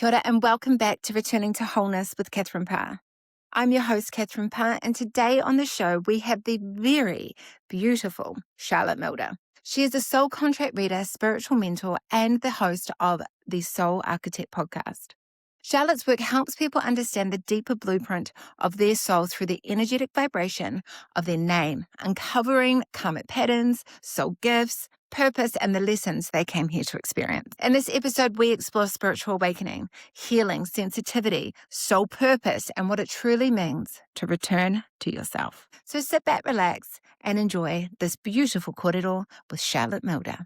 Kia ora and welcome back to Returning to Wholeness with Catherine Parr. I'm your host, Catherine Parr, and today on the show we have the very beautiful Charlotte Milda. She is a soul contract reader, spiritual mentor, and the host of the Soul Architect podcast. Charlotte's work helps people understand the deeper blueprint of their soul through the energetic vibration of their name, uncovering karmic patterns, soul gifts, purpose, and the lessons they came here to experience. In this episode, we explore spiritual awakening, healing, sensitivity, soul purpose, and what it truly means to return to yourself. So sit back, relax, and enjoy this beautiful corridor with Charlotte Milda.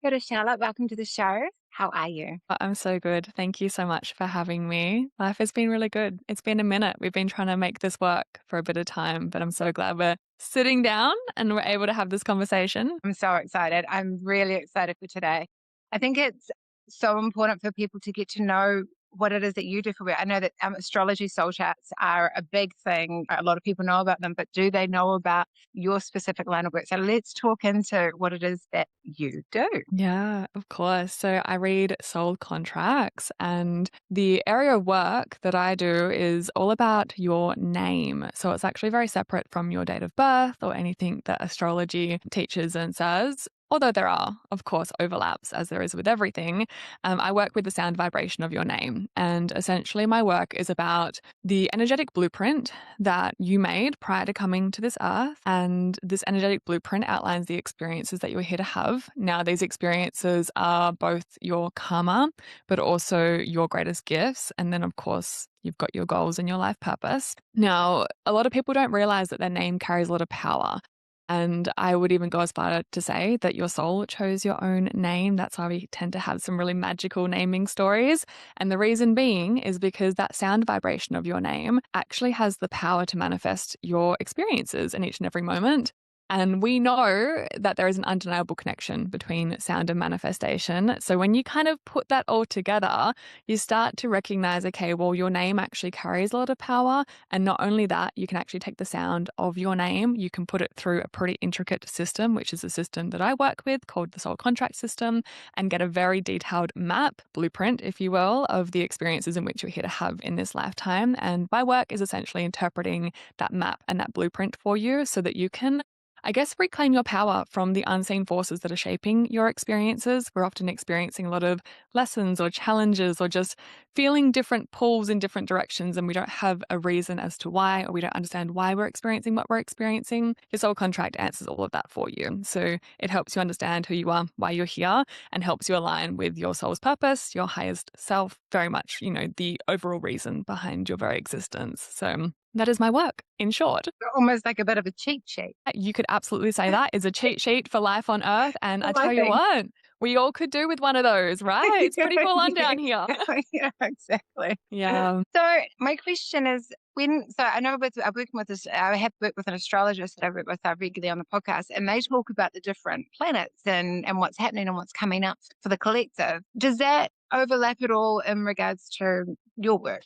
Kia ora, Charlotte. Welcome to the show. How are you? I'm so good. Thank you so much for having me. Life has been really good. It's been a minute. We've been trying to make this work for a bit of time, but I'm so glad we're sitting down and we're able to have this conversation. I'm so excited. I'm really excited for today. I think it's so important for people to get to know what it is that you do for work. I know that astrology soul charts are a big thing. A lot of people know about them, but do they know about your specific line of work? So let's talk into what it is that you do. Yeah, of course. So I read soul contracts, and the area of work that I do is all about your name. So it's actually very separate from your date of birth or anything that astrology teaches and says. Although there are, of course, overlaps as there is with everything, I work with the sound vibration of your name. And essentially, my work is about the energetic blueprint that you made prior to coming to this earth. And this energetic blueprint outlines the experiences that you're here to have. Now, these experiences are both your karma, but also your greatest gifts. And then, of course, you've got your goals and your life purpose. Now, a lot of people don't realize that their name carries a lot of power. And I would even go as far to say that your soul chose your own name. That's why we tend to have some really magical naming stories. And the reason being is because that sound vibration of your name actually has the power to manifest your experiences in each and every moment. And we know that there is an undeniable connection between sound and manifestation. So when you kind of put that all together, you start to recognize, okay, well, your name actually carries a lot of power. And not only that, you can actually take the sound of your name, you can put it through a pretty intricate system, which is a system that I work with called the soul contract system, and get a very detailed map, blueprint, if you will, of the experiences in which you're here to have in this lifetime. And my work is essentially interpreting that map and that blueprint for you so that you can, I guess, reclaim your power from the unseen forces that are shaping your experiences. We're often experiencing a lot of lessons or challenges or just feeling different pulls in different directions, and we don't have a reason as to why, or we don't understand why we're experiencing what we're experiencing. Your soul contract answers all of that for you. So it helps you understand who you are, why you're here, and helps you align with your soul's purpose, your highest self, very much, the overall reason behind your very existence. So that is my work, in short. Almost like a bit of a cheat sheet. You could absolutely say that is a cheat sheet for life on Earth, and I I tell you think. what, we all could do with one of those, right? It's pretty full on down here. Yeah, exactly. Yeah. So my question is so I know I'm working with this, I have worked with an astrologist that I work with regularly on the podcast, and they talk about the different planets and what's happening and what's coming up for the collective. Does that overlap at all in regards to your work?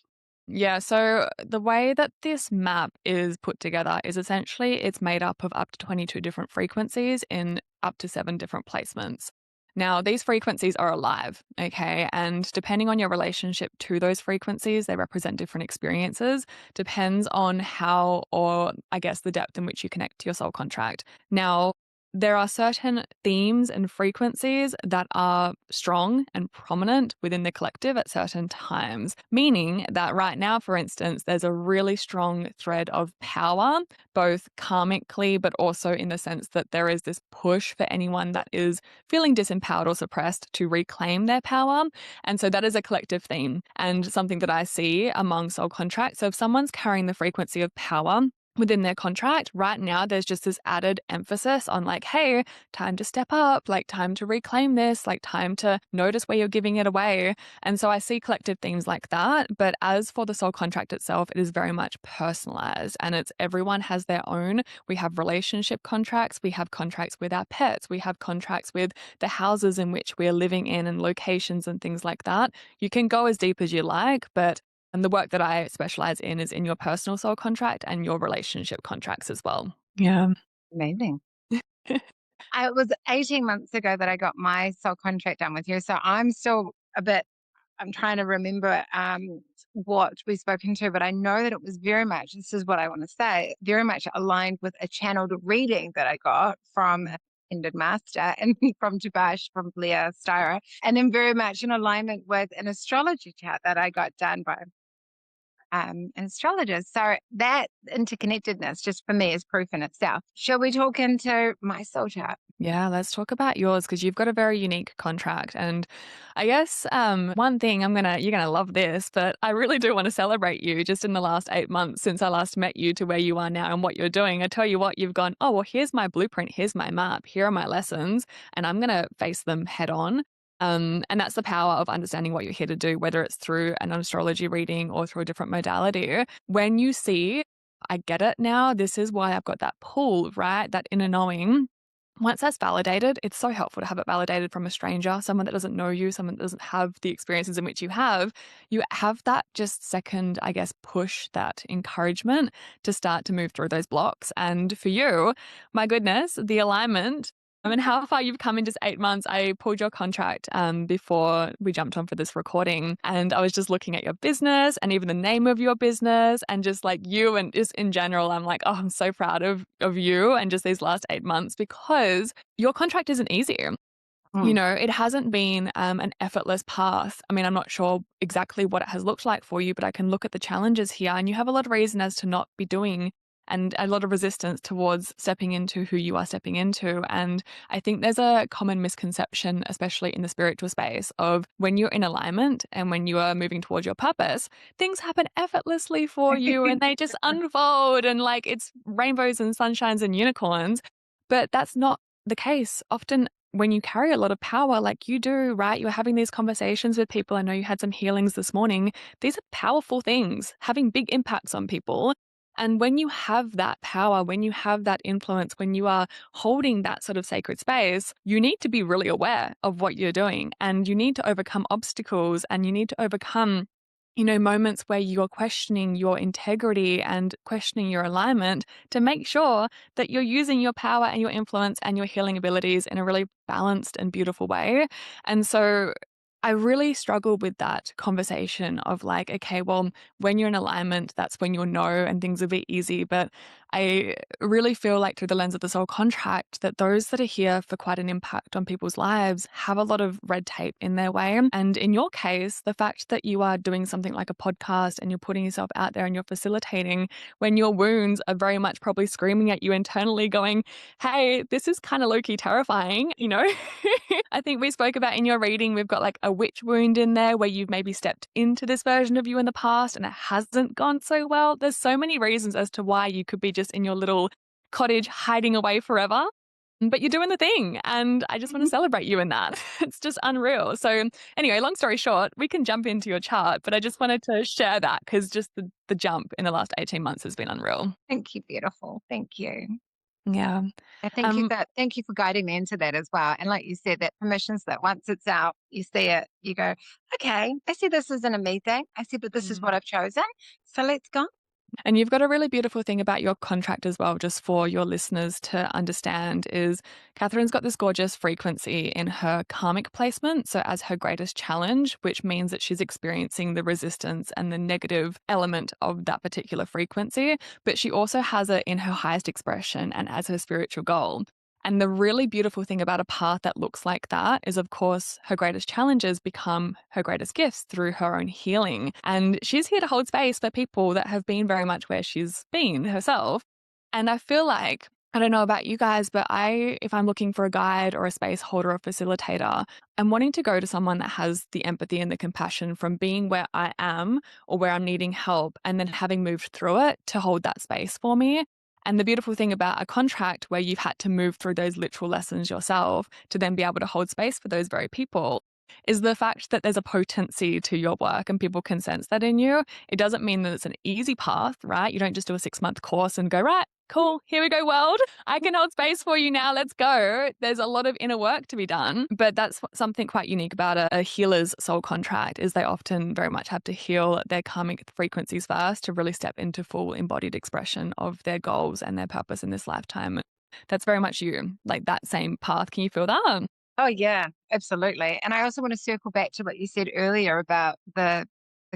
Yeah, so the way that this map is put together is essentially it's made up of up to 22 different frequencies in up to 7 different placements. Now, these frequencies are alive, okay? And depending on your relationship to those frequencies, they represent different experiences. Depends on how, or I guess the depth in which you connect to your soul contract. Now, there are certain themes and frequencies that are strong and prominent within the collective at certain times, meaning that right now, for instance, there's a really strong thread of power, both karmically, but also in the sense that there is this push for anyone that is feeling disempowered or suppressed to reclaim their power. And so that is a collective theme and something that I see among soul contracts. So if someone's carrying the frequency of power within their contract, right now there's just this added emphasis on like, hey, time to step up, like time to reclaim this, like time to notice where you're giving it away. And so I see collective themes like that. But as for the soul contract itself, it is very much personalized, and it's everyone has their own. We have relationship contracts, we have contracts with our pets, we have contracts with the houses in which we're living in and locations and things like that. You can go as deep as you like, but and the work that I specialize in is in your personal soul contract and your relationship contracts as well. Yeah. Amazing. It was 18 months ago that I got my soul contract done with you. So I'm still a bit, I'm trying to remember what we've spoken to, but I know that it was very much, this is what I want to say, very much aligned with a channeled reading that I got from Ended Master and from Jabash, from Blair Styra, and then very much in alignment with an astrology chart that I got done by an astrologist. So that interconnectedness just for me is proof in itself. Shall we talk into my soul chart? Yeah, let's talk about yours because you've got a very unique contract. And I guess one thing you're gonna love this, but I really do want to celebrate you just in the last 8 months since I last met you to where you are now and what you're doing. I tell you what, you've gone, oh well, here's my blueprint, here's my map, here are my lessons, and I'm gonna face them head on. And that's the power of understanding what you're here to do, whether it's through an astrology reading or through a different modality. When you see, I get it now, this is why I've got that pull, right? That inner knowing. Once that's validated, it's so helpful to have it validated from a stranger, someone that doesn't know you, someone that doesn't have the experiences in which you have. You have that just second, I guess, push, that encouragement to start to move through those blocks. And for you, my goodness, the alignment. I mean, how far you've come in just 8 months. I pulled your contract before we jumped on for this recording, and I was just looking at your business and even the name of your business and just like you and just in general, I'm like, oh, I'm so proud of you and just these last 8 months because your contract isn't easy. You Mm. know, it hasn't been an effortless path. I mean, I'm not sure exactly what it has looked like for you, but I can look at the challenges here, and you have a lot of reason as to not be doing and a lot of resistance towards stepping into who you are stepping into. And I think there's a common misconception, especially in the spiritual space, of when you're in alignment and when you are moving towards your purpose, things happen effortlessly for you and they just unfold and like it's rainbows and sunshines and unicorns. But that's not the case. Often when you carry a lot of power like you do, right? You're having these conversations with people. I know you had some healings this morning. These are powerful things, having big impacts on people. And when you have that power, when you have that influence, when you are holding that sort of sacred space, you need to be really aware of what you're doing and you need to overcome obstacles and you need to overcome moments where you're questioning your integrity and questioning your alignment to make sure that you're using your power and your influence and your healing abilities in a really balanced and beautiful way. And so I really struggled with that conversation of like, okay, well, when you're in alignment, that's when you'll know and things will be easy. But I really feel like through the lens of the soul contract that those that are here for quite an impact on people's lives have a lot of red tape in their way. And in your case, the fact that you are doing something like a podcast and you're putting yourself out there and you're facilitating when your wounds are very much probably screaming at you internally going, hey, this is kind of low-key terrifying, you know? I think we spoke about in your reading, we've got like a witch wound in there where you've maybe stepped into this version of you in the past and it hasn't gone so well. There's so many reasons as to why you could be just in your little cottage hiding away forever. But you're doing the thing, and I just want to celebrate you in that. It's just unreal. So, anyway, long story short, we can jump into your chart, but I just wanted to share that because just the jump in the last 18 months has been unreal. Thank you, beautiful. Thank you. Yeah. And Um, thank you for guiding me into that as well. And like you said, that permissions that once it's out, you see it, you go, okay, I see this isn't a me thing. I see that this is what I've chosen. So let's go. And you've got a really beautiful thing about your contract as well, just for your listeners to understand, is Catherine's got this gorgeous frequency in her karmic placement. So, as her greatest challenge, which means that she's experiencing the resistance and the negative element of that particular frequency. But she also has it in her highest expression and as her spiritual goal. And the really beautiful thing about a path that looks like that is, of course, her greatest challenges become her greatest gifts through her own healing. And she's here to hold space for people that have been very much where she's been herself. And I feel like, I don't know about you guys, but if I'm looking for a guide or a space holder or facilitator, I'm wanting to go to someone that has the empathy and the compassion from being where I am or where I'm needing help and then having moved through it to hold that space for me. And the beautiful thing about a contract where you've had to move through those literal lessons yourself to then be able to hold space for those very people is the fact that there's a potency to your work and people can sense that in you. It doesn't mean that it's an easy path, right? You don't just do a 6-month course and go, right, cool, here we go, world. I can hold space for you now. Let's go. There's a lot of inner work to be done. But that's something quite unique about a healer's soul contract is they often very much have to heal their karmic frequencies first to really step into full embodied expression of their goals and their purpose in this lifetime. That's very much you, like that same path. Can you feel that? Oh yeah, absolutely. And I also want to circle back to what you said earlier about the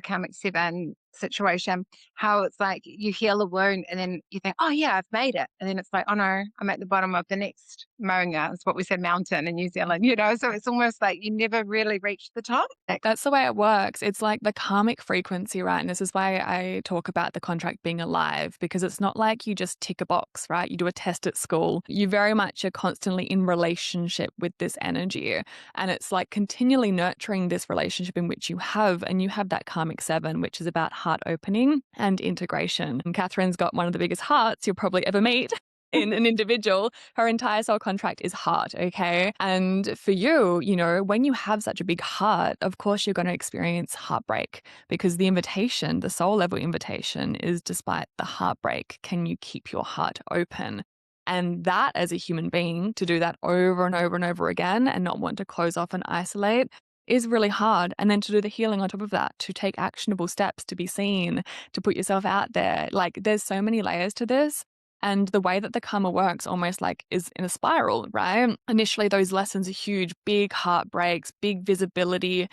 karmic seven situation, how it's like you heal a wound and then you think, oh yeah, I've made it. And then it's like, oh no, I'm at the bottom of the next maunga. It's what we said mountain in New Zealand, So it's almost like you never really reach the top. That's the way it works. It's like the karmic frequency, right? And this is why I talk about the contract being alive, because it's not like you just tick a box, right? You do a test at school. You very much are constantly in relationship with this energy. And it's like continually nurturing this relationship in which you have. And you have that karmic seven, which is about heart opening and integration. And Catherine's got one of the biggest hearts you'll probably ever meet. In an individual, her entire soul contract is heart, okay? And for you, when you have such a big heart, of course you're going to experience heartbreak because the invitation, the soul level invitation is despite the heartbreak, can you keep your heart open? And that as a human being, to do that over and over and over again and not want to close off and isolate is really hard. And then to do the healing on top of that, to take actionable steps, to be seen, to put yourself out there. Like there's so many layers to this. And the way that the karma works almost like is in a spiral, right? Initially, those lessons are huge, big heartbreaks, big visibility,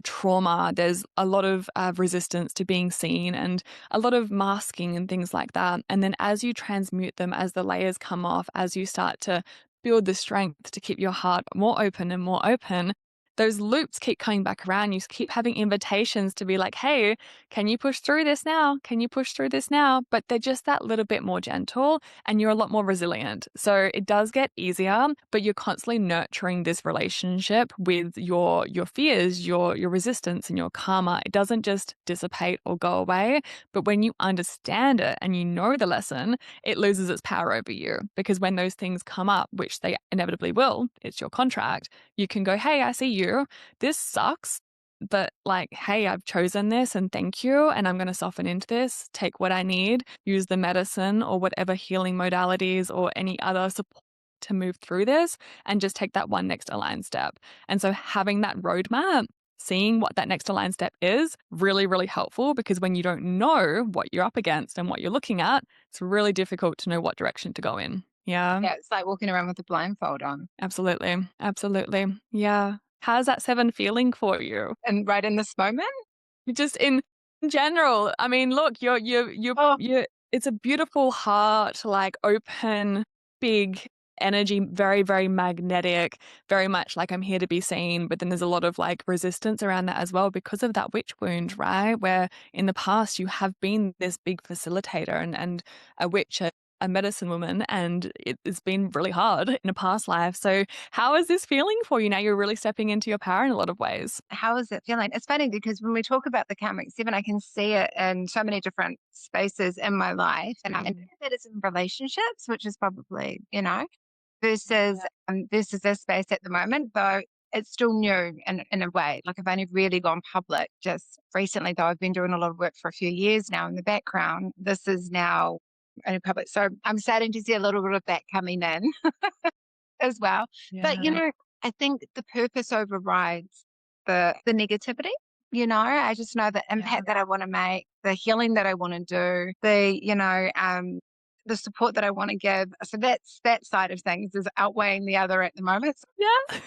trauma. There's a lot of resistance to being seen and a lot of masking and things like that. And then as you transmute them, as the layers come off, as you start to build the strength to keep your heart more open and more open, those loops keep coming back around. You keep having invitations to be like, hey, can you push through this now? Can you push through this now? But they're just that little bit more gentle and you're a lot more resilient. So it does get easier, but you're constantly nurturing this relationship with your fears, your resistance and your karma. It doesn't just dissipate or go away. But when you understand it and you know the lesson, it loses its power over you. Because when those things come up, which they inevitably will, it's your contract, you can go, hey, I see you. This sucks, but like, hey, I've chosen this and thank you. And I'm going to soften into this, take what I need, use the medicine or whatever healing modalities or any other support to move through this and just take that one next aligned step. And so having that roadmap, seeing what that next aligned step is really, really helpful because when you don't know what you're up against and what you're looking at, it's really difficult to know what direction to go in. Yeah. Yeah, it's like walking around with a blindfold on. Absolutely. Absolutely. Yeah. How's that 7 feeling for you? And right in this moment, Just in general, I mean, look, oh, you're it's a beautiful heart, like open, big energy, very, very magnetic, very much like I'm here to be seen. But then there's a lot of like resistance around that as well because of that witch wound, right? Where in the past you have been this big facilitator and a witch, a medicine woman, and it's been really hard in a past life. So how is this feeling for you now? You're really stepping into your power in a lot of ways. how is it feeling? It's funny because when we talk about the karmic seven, I can see it in so many different spaces in my life. And I know that it's in relationships, which is probably, versus versus this space at the moment, though it's still new in a way. Like I've only really gone public just recently, though I've been doing a lot of work for a few years now in the background. This is now only public. So I'm starting to see a little bit of that coming in as well. But Yeah. I think the purpose overrides the negativity. I just know the Yeah. impact that I want to make, the healing that I want to do, the support that I want to give. So that's that side of things is outweighing the other at the moment. Yeah.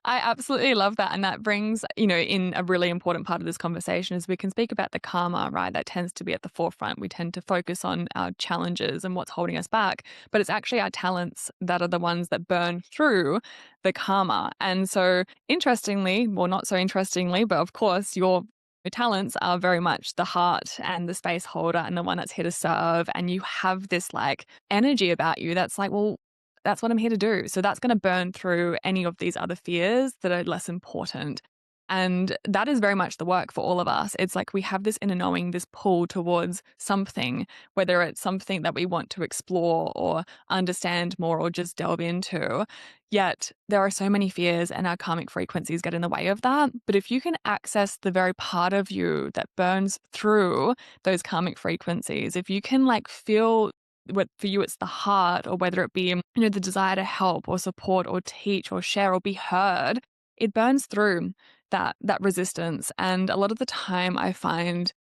I absolutely love that. And that brings, in a really important part of this conversation is we can speak about the karma, right? That tends to be at the forefront. We tend to focus on our challenges and what's holding us back, but it's actually our talents that are the ones that burn through the karma. And so interestingly, well, not so interestingly, but of course, your talents are very much the heart and the space holder and the one that's here to serve. And you have this like energy about you that's like, well, that's what I'm here to do. So that's going to burn through any of these other fears that are less important. And that is very much the work for all of us. It's like we have this inner knowing, this pull towards something, whether it's something that we want to explore or understand more or just delve into. Yet there are so many fears and our karmic frequencies get in the way of that. But if you can access the very part of you that burns through those karmic frequencies, if you can like feel what for you it's the heart or whether it be the desire to help or support or teach or share or be heard, it burns through that resistance. And a lot of the time I find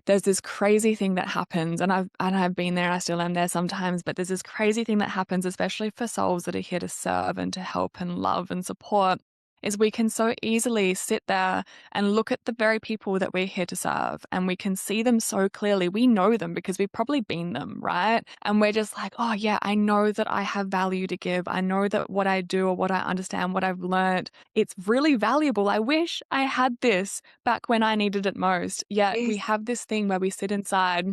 there's this crazy thing that happens, and I've been there, and I still am there sometimes, but there's this crazy thing that happens, especially for souls that are here to serve and to help and love and support, is we can so easily sit there and look at the very people that we're here to serve, and we can see them so clearly. We know them because we've probably been them, right? And we're just like, oh yeah, I know that I have value to give. I know that what I do or what I understand, what I've learned, it's really valuable. I wish I had this back when I needed it most. Yet we Yes. have this thing where we sit inside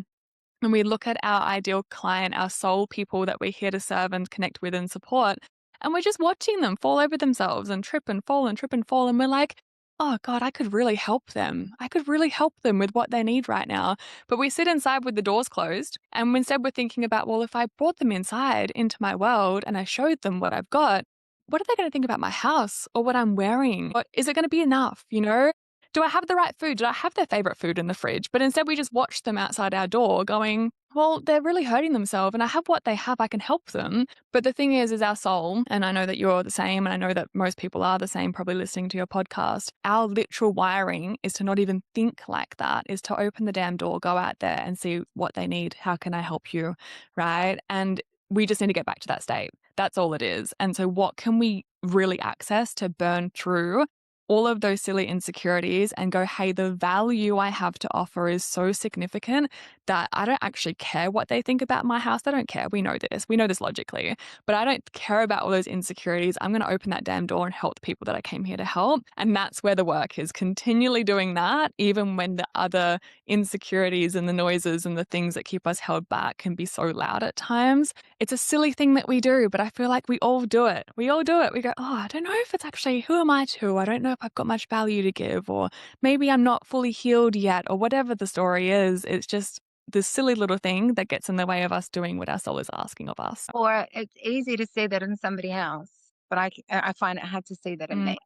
and we look at our ideal client, our soul people that we're here to serve and connect with and support, and we're just watching them fall over themselves and trip and fall and trip and fall. And we're like, oh God, I could really help them. I could really help them with what they need right now. But we sit inside with the doors closed. And instead, we're thinking about, well, if I brought them inside into my world and I showed them what I've got, what are they going to think about my house or what I'm wearing? Or is it going to be enough? Do I have the right food? Did I have their favorite food in the fridge? But instead, we just watch them outside our door going, well, they're really hurting themselves and I have what they have. I can help them. But the thing is our soul, and I know that you're the same, and I know that most people are the same, probably listening to your podcast. Our literal wiring is to not even think like that, is to open the damn door, go out there and see what they need. How can I help you? Right. And we just need to get back to that state. That's all it is. And so, what can we really access to burn through all of those silly insecurities and go, hey, the value I have to offer is so significant that I don't actually care what they think about my house. They don't care. We know this. We know this logically. But I don't care about all those insecurities. I'm going to open that damn door and help the people that I came here to help. And that's where the work is, continually doing that, even when the other insecurities and the noises and the things that keep us held back can be so loud at times. It's a silly thing that we do, but I feel like we all do it. We all do it. We go, oh, I don't know if it's actually, who am I to? I don't know if I've got much value to give, or maybe I'm not fully healed yet, or whatever the story is. It's just this silly little thing that gets in the way of us doing what our soul is asking of us. Or it's easy to see that in somebody else, but I find it hard to see that in Mm, me.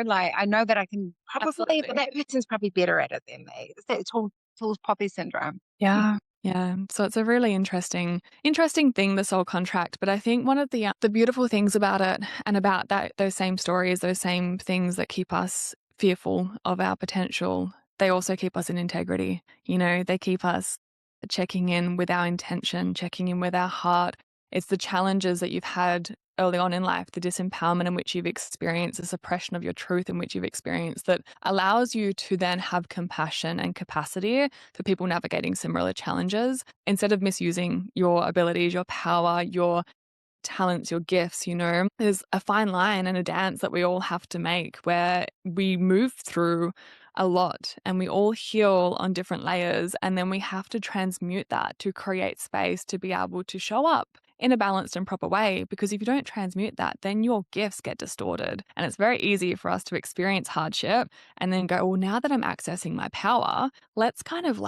Like I know that I can probably, but absolutely. that person's probably better at it than me. It's that tools poppy syndrome. Yeah. Yeah. So it's a really interesting thing, the soul contract. But I think one of the beautiful things about it and about those same stories, those same things that keep us fearful of our potential, they also keep us in integrity. They keep us checking in with our intention, checking in with our heart. It's the challenges that you've had early on in life, the disempowerment in which you've experienced, the suppression of your truth in which you've experienced, that allows you to then have compassion and capacity for people navigating similar challenges instead of misusing your abilities, your power, your talents, your gifts. There's a fine line and a dance that we all have to make where we move through a lot and we all heal on different layers. And then we have to transmute that to create space to be able to show up in a balanced and proper way. Because if you don't transmute that, then your gifts get distorted. And it's very easy for us to experience hardship and then go, well, now that I'm accessing my power, let's kind of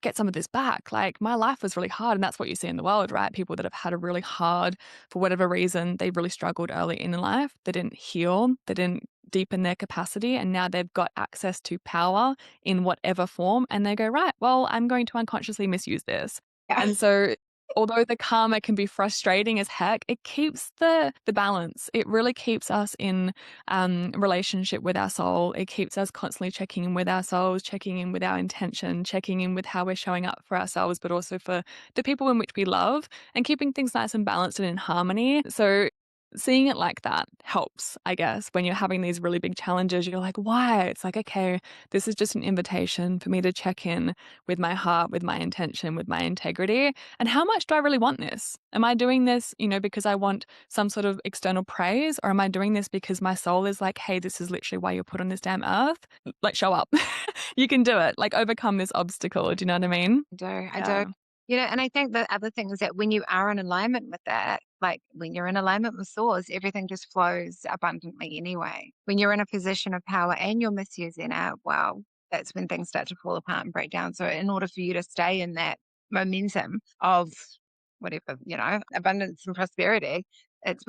get some of this back. Like my life was really hard. And that's what you see in the world, right? People that have had a really hard, for whatever reason, they really struggled early in life. They didn't heal. They didn't deepen their capacity. And now they've got access to power in whatever form. And they go, right, well, I'm going to unconsciously misuse this. And so although the karma can be frustrating as heck, it keeps the balance. It really keeps us in relationship with our soul. It keeps us constantly checking in with ourselves, checking in with our intention, checking in with how we're showing up for ourselves, but also for the people in which we love, and keeping things nice and balanced and in harmony. So seeing it like that helps, I guess. When you're having these really big challenges, you're like, why? It's like, okay, this is just an invitation for me to check in with my heart, with my intention, with my integrity. And how much do I really want this? Am I doing this, because I want some sort of external praise? Or am I doing this because my soul is like, hey, this is literally why you're put on this damn earth? Like, show up. You can do it. Like, overcome this obstacle. Do you know what I mean? I Yeah. do. And I think the other thing is that when you are in alignment with that, like when you're in alignment with source, everything just flows abundantly anyway. When you're in a position of power and you're misusing it, well, that's when things start to fall apart and break down. So in order for you to stay in that momentum of whatever, abundance and prosperity, it's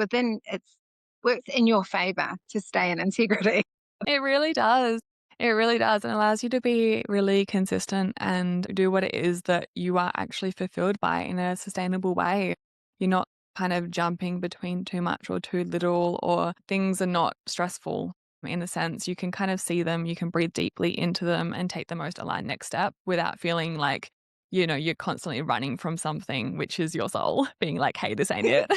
works in your favor to stay in integrity. It really does. It really does, and allows you to be really consistent and do what it is that you are actually fulfilled by in a sustainable way. You're not kind of jumping between too much or too little, or things are not stressful. in the sense you can kind of see them, you can breathe deeply into them and take the most aligned next step without feeling like, you're constantly running from something, which is your soul being like, hey, this ain't it.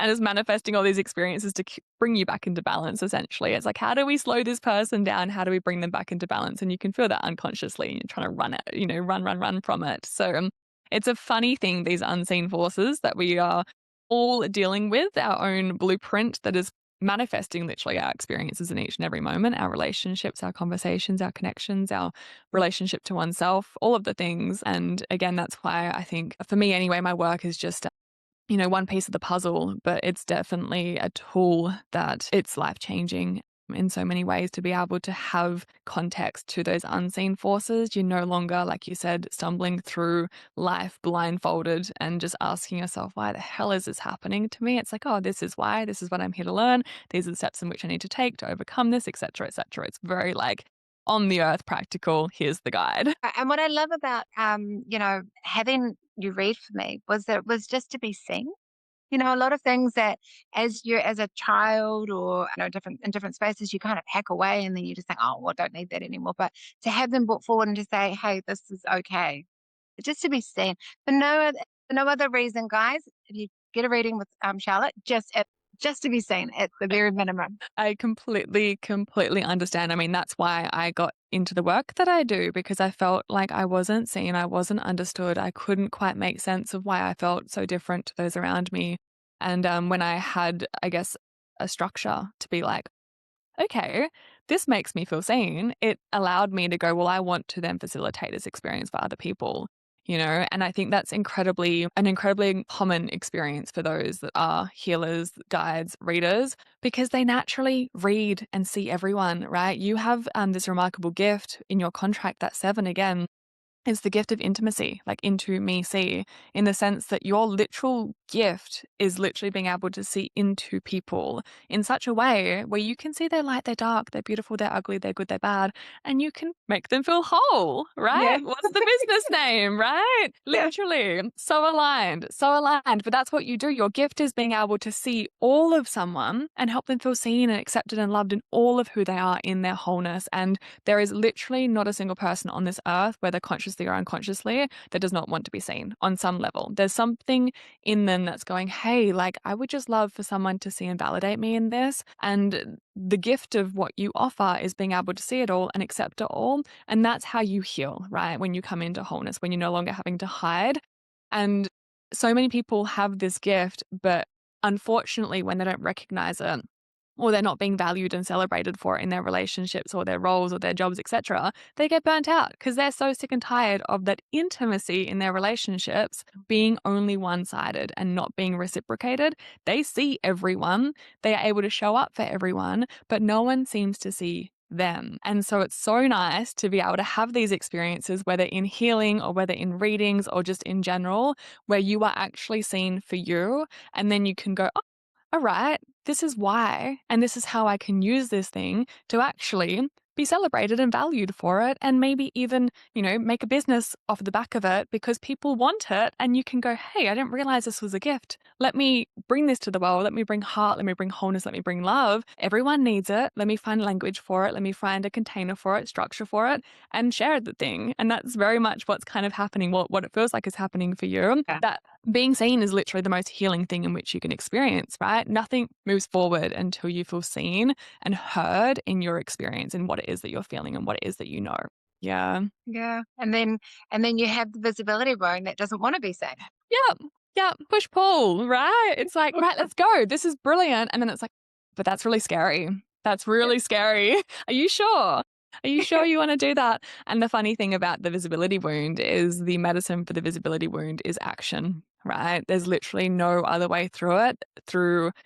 And it's manifesting all these experiences to bring you back into balance, essentially. It's like, how do we slow this person down? How do we bring them back into balance? And you can feel that unconsciously and you're trying to run it, run from it. So it's a funny thing, these unseen forces that we are all dealing with, our own blueprint that is manifesting literally our experiences in each and every moment, our relationships, our conversations, our connections, our relationship to oneself, all of the things. And again, that's why I think for me anyway, my work is just one piece of the puzzle, but it's definitely a tool that it's life changing in so many ways to be able to have context to those unseen forces. You're no longer, like you said, stumbling through life blindfolded and just asking yourself, why the hell is this happening to me? It's like, oh, this is why, this is what I'm here to learn. These are the steps in which I need to take to overcome this, etc., etc. It's very like on the earth practical. Here's the guide. And what I love about, having you read for me was that it was just to be seen. A lot of things that as a child or in different spaces, you kind of hack away and then you just think, oh, well, don't need that anymore. But to have them brought forward and to say, hey, this is okay, just to be seen for no other reason, guys. If you get a reading with Charlotte, just to be seen at the very minimum. I completely, completely understand. I mean, that's why I got into the work that I do because I felt like I wasn't seen, I wasn't understood. I couldn't quite make sense of why I felt so different to those around me. And when I had, I guess, a structure to be like, okay, this makes me feel seen. It allowed me to go, well, I want to then facilitate this experience for other people, and I think that's an incredibly common experience for those that are healers, guides, readers, because they naturally read and see everyone, right? You have this remarkable gift in your contract, that 7 again, is the gift of intimacy, like into me see, in the sense that your literal gift is literally being able to see into people in such a way where you can see their light, their dark, they're beautiful, they're ugly, they're good, they're bad, and you can make them feel whole, right? Yeah. What's the business name, right? Yeah. Literally. So aligned, so aligned. But that's what you do. Your gift is being able to see all of someone and help them feel seen and accepted and loved in all of who they are in their wholeness. And there is literally not a single person on this earth, whether consciously or unconsciously, that does not want to be seen on some level. There's something in them that's going, hey, like I would just love for someone to see and validate me in this. And the gift of what you offer is being able to see it all and accept it all. And that's how you heal, right? When you come into wholeness, when you're no longer having to hide. And so many people have this gift, but unfortunately, when they don't recognize it, or they're not being valued and celebrated for it in their relationships or their roles or their jobs, etc., they get burnt out because they're so sick and tired of that intimacy in their relationships being only one-sided and not being reciprocated. They see everyone, they are able to show up for everyone, but no one seems to see them. And so it's so nice to be able to have these experiences, whether in healing or whether in readings or just in general, where you are actually seen for you. And then you can go, oh, all right, this is why, and this is how I can use this thing to actually be celebrated and valued for it, and maybe even, make a business off the back of it because people want it. And you can go, hey, I didn't realize this was a gift. Let me bring this to the world. Let me bring heart. Let me bring wholeness. Let me bring love. Everyone needs it. Let me find language for it. Let me find a container for it, structure for it, and share the thing. And that's very much what's kind of happening, what it feels like is happening for you. Yeah. That being seen is literally the most healing thing in which you can experience, right? Nothing moves forward until you feel seen and heard in your experience and what it is that you're feeling and what it is that you know. Yeah. Yeah. And then you have the visibility wound that doesn't want to be seen. Yep. Yep. Push pull, right? It's like, right, let's go. This is brilliant. And then it's like, but that's really scary. That's really scary. Are you sure? Are you sure you want to do that? And the funny thing about the visibility wound is the medicine for the visibility wound is action, right? There's literally no other way through it,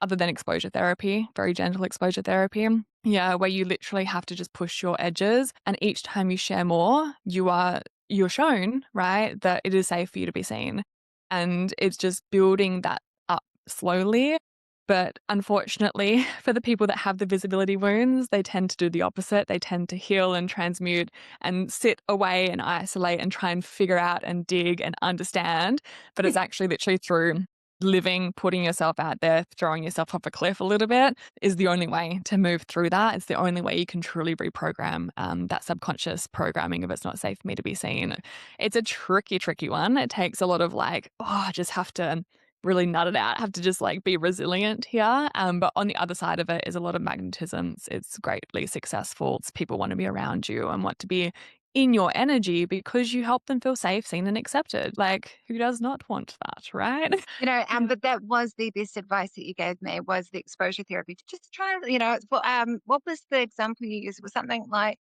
other than exposure therapy, very gentle exposure therapy. Yeah, where you literally have to just push your edges. And each time you share more, you're shown, right, that it is safe for you to be seen. And it's just building that up slowly. But unfortunately, for the people that have the visibility wounds, they tend to do the opposite. They tend to heal and transmute and sit away and isolate and try and figure out and dig and understand. But it's actually literally through living, putting yourself out there, throwing yourself off a cliff a little bit is the only way to move through that. It's the only way you can truly reprogram that subconscious programming of it's not safe for me to be seen. It's a tricky, tricky one. It takes a lot of like, oh, I just have to really nut it out, have to just like be resilient here. But on the other side of it is a lot of magnetism. It's greatly successful. It's people want to be around you and want to be in your energy because you help them feel safe, seen, and accepted. Like, who does not want that, right? Yeah. But that was the best advice that you gave me was the exposure therapy. Just try, what was the example you used? It was something like,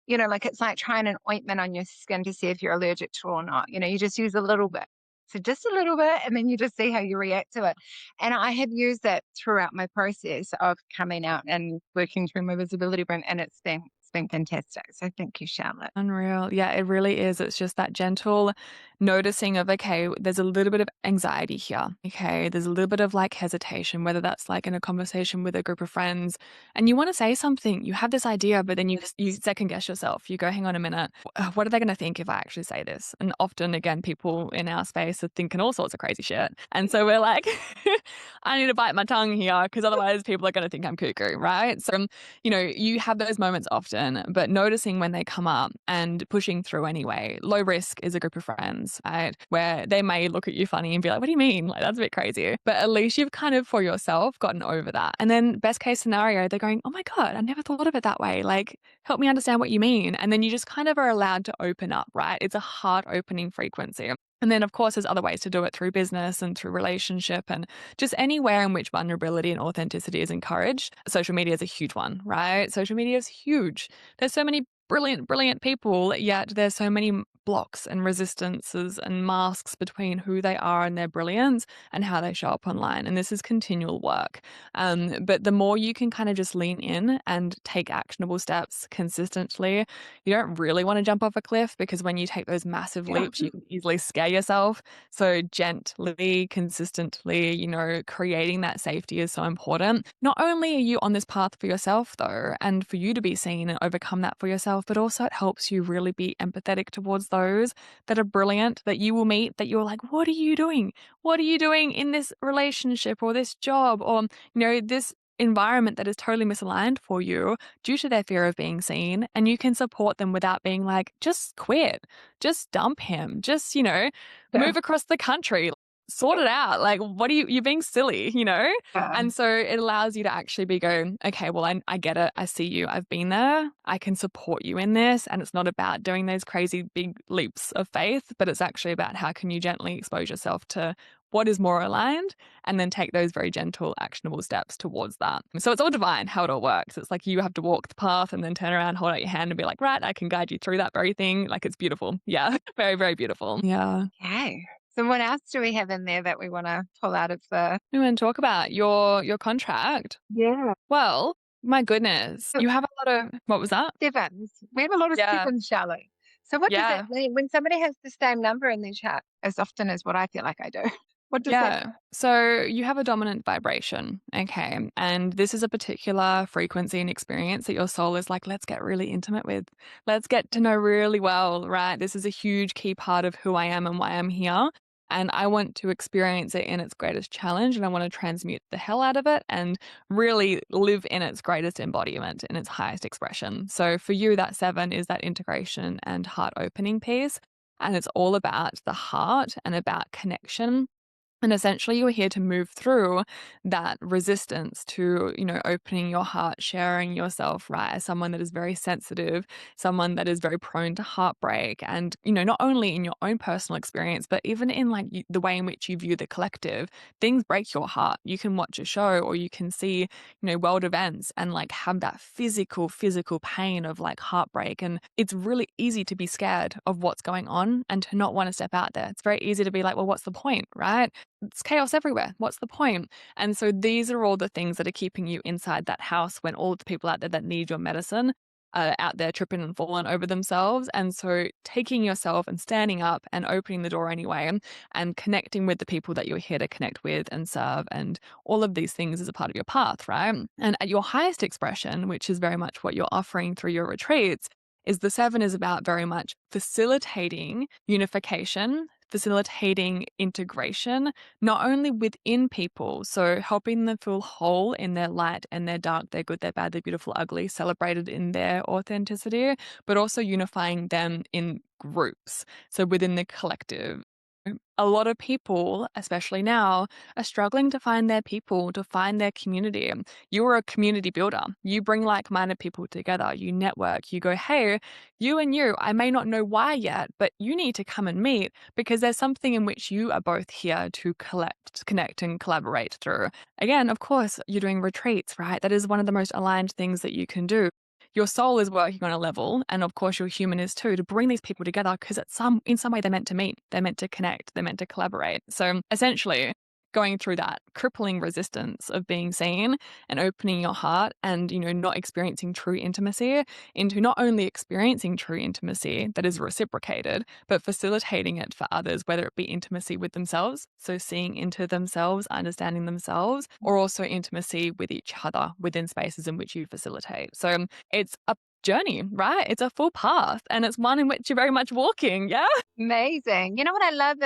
like it's like trying an ointment on your skin to see if you're allergic to it or not. You just use a little bit. So just a little bit, and then you just see how you react to it. And I have used that throughout my process of coming out and working through my visibility burn, and it's been fantastic. So thank you, Charlotte. Unreal. Yeah, it really is. It's just that gentle noticing of, okay, there's a little bit of anxiety here. Okay. There's a little bit of like hesitation, whether that's like in a conversation with a group of friends and you want to say something, you have this idea, but then you second guess yourself. You go, hang on a minute. What are they going to think if I actually say this? And often, again, people in our space are thinking all sorts of crazy shit. And so we're like, I need to bite my tongue here because otherwise people are going to think I'm cuckoo. Right. So you have those moments often, but noticing when they come up and pushing through anyway. Low risk is a group of friends, right? Where they may look at you funny and be like, what do you mean? Like, that's a bit crazy. But at least you've kind of for yourself gotten over that. And then best case scenario, they're going, oh my God, I never thought of it that way. Like, help me understand what you mean. And then you just kind of are allowed to open up, right? It's a heart opening frequency. And then, of course, there's other ways to do it through business and through relationship and just anywhere in which vulnerability and authenticity is encouraged. Social media is a huge one, right? Social media is huge. There's so many brilliant, brilliant people, yet there's so many blocks and resistances and masks between who they are and their brilliance and how they show up online. And this is continual work. But the more you can kind of just lean in and take actionable steps consistently, you don't really want to jump off a cliff because when you take those massive Yeah. leaps, you can easily scare yourself. So gently, consistently, creating that safety is so important. Not only are you on this path for yourself though, and for you to be seen and overcome that for yourself, but also it helps you really be empathetic towards those that are brilliant that you will meet that you're like, what are you doing? What are you doing in this relationship or this job or, this environment that is totally misaligned for you due to their fear of being seen, and you can support them without being like, just quit, just dump him, just, Yeah. move across the country, sort it out. Like, what are you're being silly? Yeah. And so it allows you to actually be going, okay, well, I get it. I see you. I've been there. I can support you in this. And it's not about doing those crazy big leaps of faith, but it's actually about how can you gently expose yourself to what is more aligned and then take those very gentle, actionable steps towards that. So it's all divine how it all works. It's like you have to walk the path and then turn around, hold out your hand and be like, right, I can guide you through that very thing. Like it's beautiful. Yeah. Very, very beautiful. Yeah. Okay. So what else do we have in there that we want to pull out of the? We want to talk about your contract. Yeah. Well, my goodness, So you have a lot of what was that? sevens. We have a lot of Yeah, sevens, Charlotte. So what does yeah, that mean when somebody has the same number in their chart as often as what I feel like I do? What does that yeah. So you have a dominant vibration, okay, and this is a particular frequency and experience that your soul is like, let's get really intimate with. Let's get to know really well, right? This is a huge key part of who I am and why I'm here. And I want to experience it in its greatest challenge and I want to transmute the hell out of it and really live in its greatest embodiment, in its highest expression. So for you, that seven is that integration and heart opening piece. And it's all about the heart and about connection and essentially, you are here to move through that resistance to, opening your heart, sharing yourself, right? As someone that is very sensitive, someone that is very prone to heartbreak. And, not only in your own personal experience, but even in like the way in which you view the collective, things break your heart. You can watch a show or you can see, world events and like have that physical pain of like heartbreak. And it's really easy to be scared of what's going on and to not want to step out there. It's very easy to be like, well, what's the point, right? It's chaos everywhere. What's the point? And so these are all the things that are keeping you inside that house when all of the people out there that need your medicine are out there tripping and falling over themselves. And so taking yourself and standing up and opening the door anyway and connecting with the people that you're here to connect with and serve and all of these things is a part of your path, right? And at your highest expression, which is very much what you're offering through your retreats, is the seven is about very much facilitating unification, facilitating integration, not only within people, so helping them feel whole in their light and their dark, their good, their bad, their beautiful, ugly, celebrated in their authenticity, but also unifying them in groups, so within the collective. A lot of people, especially now, are struggling to find their people, to find their community. You are a community builder. You bring like minded people together. You network. You go, hey, you and you, I may not know why yet, but you need to come and meet because there's something in which you are both here to collect, connect, and collaborate through. Again, of course, you're doing retreats, right? That is one of the most aligned things that you can do. Your soul is working on a level, and of course your human is too, to bring these people together because in some way they're meant to meet, they're meant to connect, they're meant to collaborate. So essentially, going through that crippling resistance of being seen and opening your heart and not experiencing true intimacy into not only experiencing true intimacy that is reciprocated but facilitating it for others, whether it be intimacy with themselves, so seeing into themselves, understanding themselves, or also intimacy with each other within spaces in which you facilitate. So it's a journey, right? It's a full path and it's one in which you're very much walking. Yeah. Amazing. You know what I love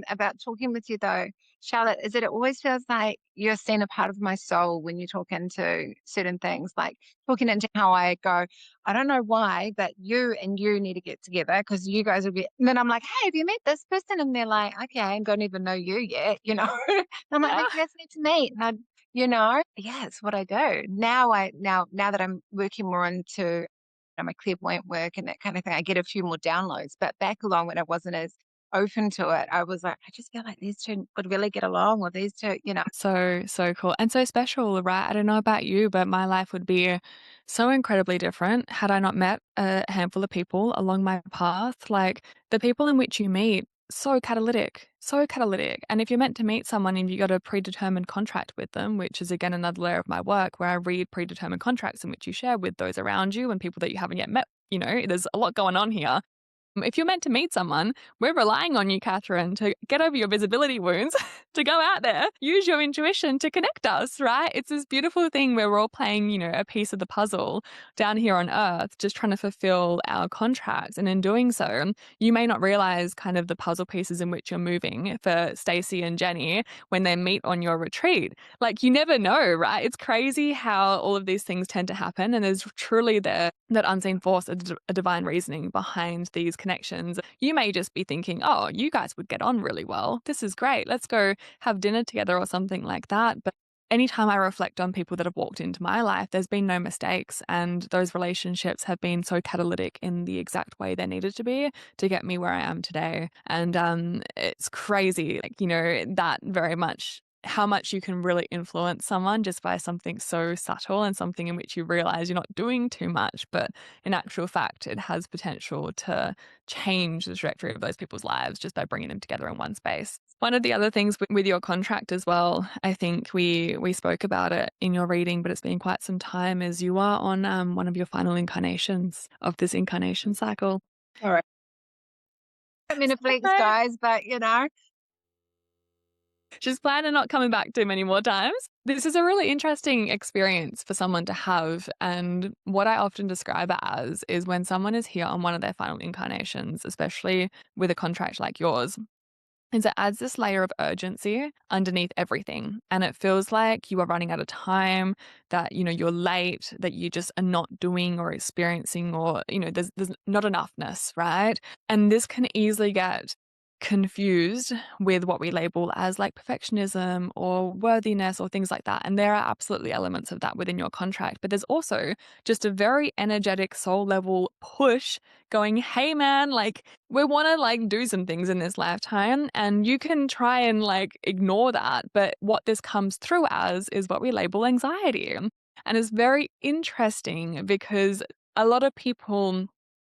about talking with you though, Charlotte, is that it always feels like you're seeing a part of my soul when you talk into certain things, like talking into how I go, I don't know why, but you and you need to get together because you guys will be. And then I'm like, hey, have you met this person? And they're like, okay, I don't even know you yet, you know. And I'm like, Yeah. you guys need to meet. And yeah, it's what I do now that I'm working more into my clairvoyant work and that kind of thing, I get a few more downloads. But back along when I wasn't as open to it, I was like, I just feel like these two would really get along, or these two. So, so cool and so special, right? I don't know about you, but my life would be so incredibly different had I not met a handful of people along my path. Like the people in which you meet, so catalytic, so catalytic. And if you're meant to meet someone and you got a predetermined contract with them, which is again another layer of my work where I read predetermined contracts in which you share with those around you and people that you haven't yet met, there's a lot going on here. If you're meant to meet someone, we're relying on you, Catherine, to get over your visibility wounds, to go out there, use your intuition to connect us, right? It's this beautiful thing where we're all playing, a piece of the puzzle down here on earth, just trying to fulfill our contracts. And in doing so, you may not realize kind of the puzzle pieces in which you're moving for Stacey and Jenny when they meet on your retreat. Like you never know, right? It's crazy how all of these things tend to happen. And there's truly that unseen force, a divine reasoning behind these connections. You may just be thinking, oh, you guys would get on really well. This is great. Let's go have dinner together or something like that. But anytime I reflect on people that have walked into my life, there's been no mistakes. And those relationships have been so catalytic in the exact way they needed to be to get me where I am today. And it's crazy, like, that very much how much you can really influence someone just by something so subtle and something in which you realize you're not doing too much, but in actual fact, it has potential to change the trajectory of those people's lives just by bringing them together in one space. One of the other things with your contract as well, I think we spoke about it in your reading, but it's been quite some time, is you are on one of your final incarnations of this incarnation cycle. All right. I mean, it flex, Right. guys, but. Just plan on not coming back too many more times. This is a really interesting experience for someone to have. And what I often describe it as is when someone is here on one of their final incarnations, especially with a contract like yours, is it adds this layer of urgency underneath everything. And it feels like you are running out of time, that, you're late, that you just are not doing or experiencing, or, there's not enoughness, right? And this can easily get confused with what we label as like perfectionism or worthiness or things like that. And there are absolutely elements of that within your contract. But there's also just a very energetic soul level push going, hey man, like we want to like do some things in this lifetime, and you can try and like ignore that. But what this comes through as is what we label anxiety. And it's very interesting because a lot of people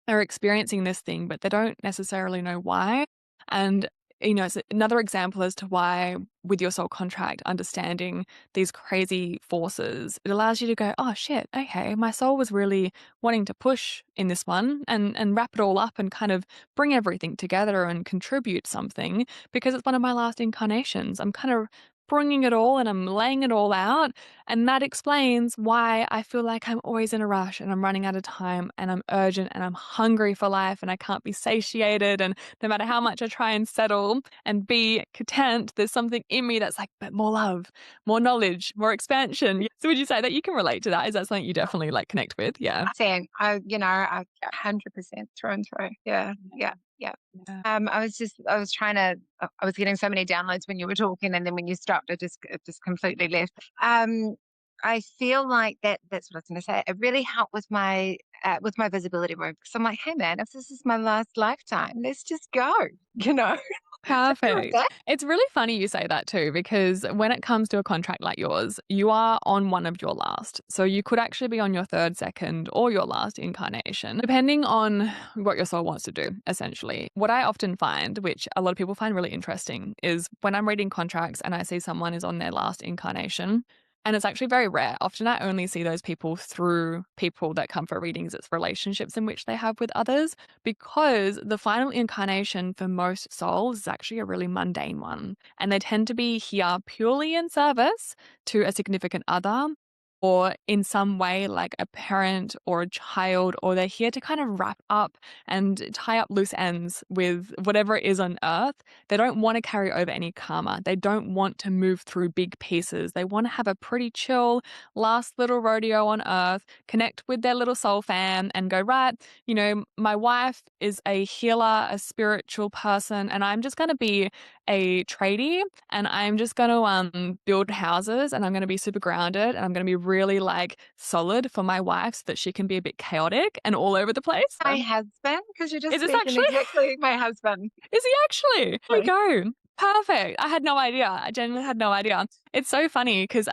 are experiencing this thing, but they don't necessarily know why. And, it's another example as to why, with your soul contract, understanding these crazy forces, it allows you to go, oh shit, okay, my soul was really wanting to push in this one and wrap it all up and kind of bring everything together and contribute something because it's one of my last incarnations. I'm kind of bringing it all and I'm laying it all out. And that explains why I feel like I'm always in a rush and I'm running out of time and I'm urgent and I'm hungry for life and I can't be satiated. And no matter how much I try and settle and be content, there's something in me that's like, but more love, more knowledge, more expansion. So would you say that you can relate to that? Is that something you definitely like connect with? Yeah. Saying, I 100% through and through. Yeah, yeah, yeah. Yeah. I was trying to, I was getting so many downloads when you were talking, and then when you stopped, it just completely left. I feel like that's what I was going to say. It really helped with my visibility work. So I'm like, hey man, if this is my last lifetime, let's just go, you know? Perfect. It's really funny you say that too, because when it comes to a contract like yours, you are on one of your last. So you could actually be on your third, second, or your last incarnation, depending on what your soul wants to do, essentially. What I often find, which a lot of people find really interesting, is when I'm reading contracts and I see someone is on their last incarnation, and it's actually very rare. Often I only see those people through people that come for readings. It's relationships in which they have with others, because the final incarnation for most souls is actually a really mundane one. And they tend to be here purely in service to a significant other or in some way like a parent or a child, or they're here to kind of wrap up and tie up loose ends with whatever it is on earth. They don't want to carry over any karma. They don't want to move through big pieces. They want to have a pretty chill last little rodeo on earth, connect with their little soul fam and go, right, my wife is a healer, a spiritual person, and I'm just going to be a tradie and I'm just going to build houses and I'm going to be super grounded and I'm going to be really like solid for my wife so that she can be a bit chaotic and all over the place. My husband, because you're just Is this speaking actually? exactly like my husband. Is he actually? There we go. Perfect. I had no idea. I genuinely had no idea. It's so funny because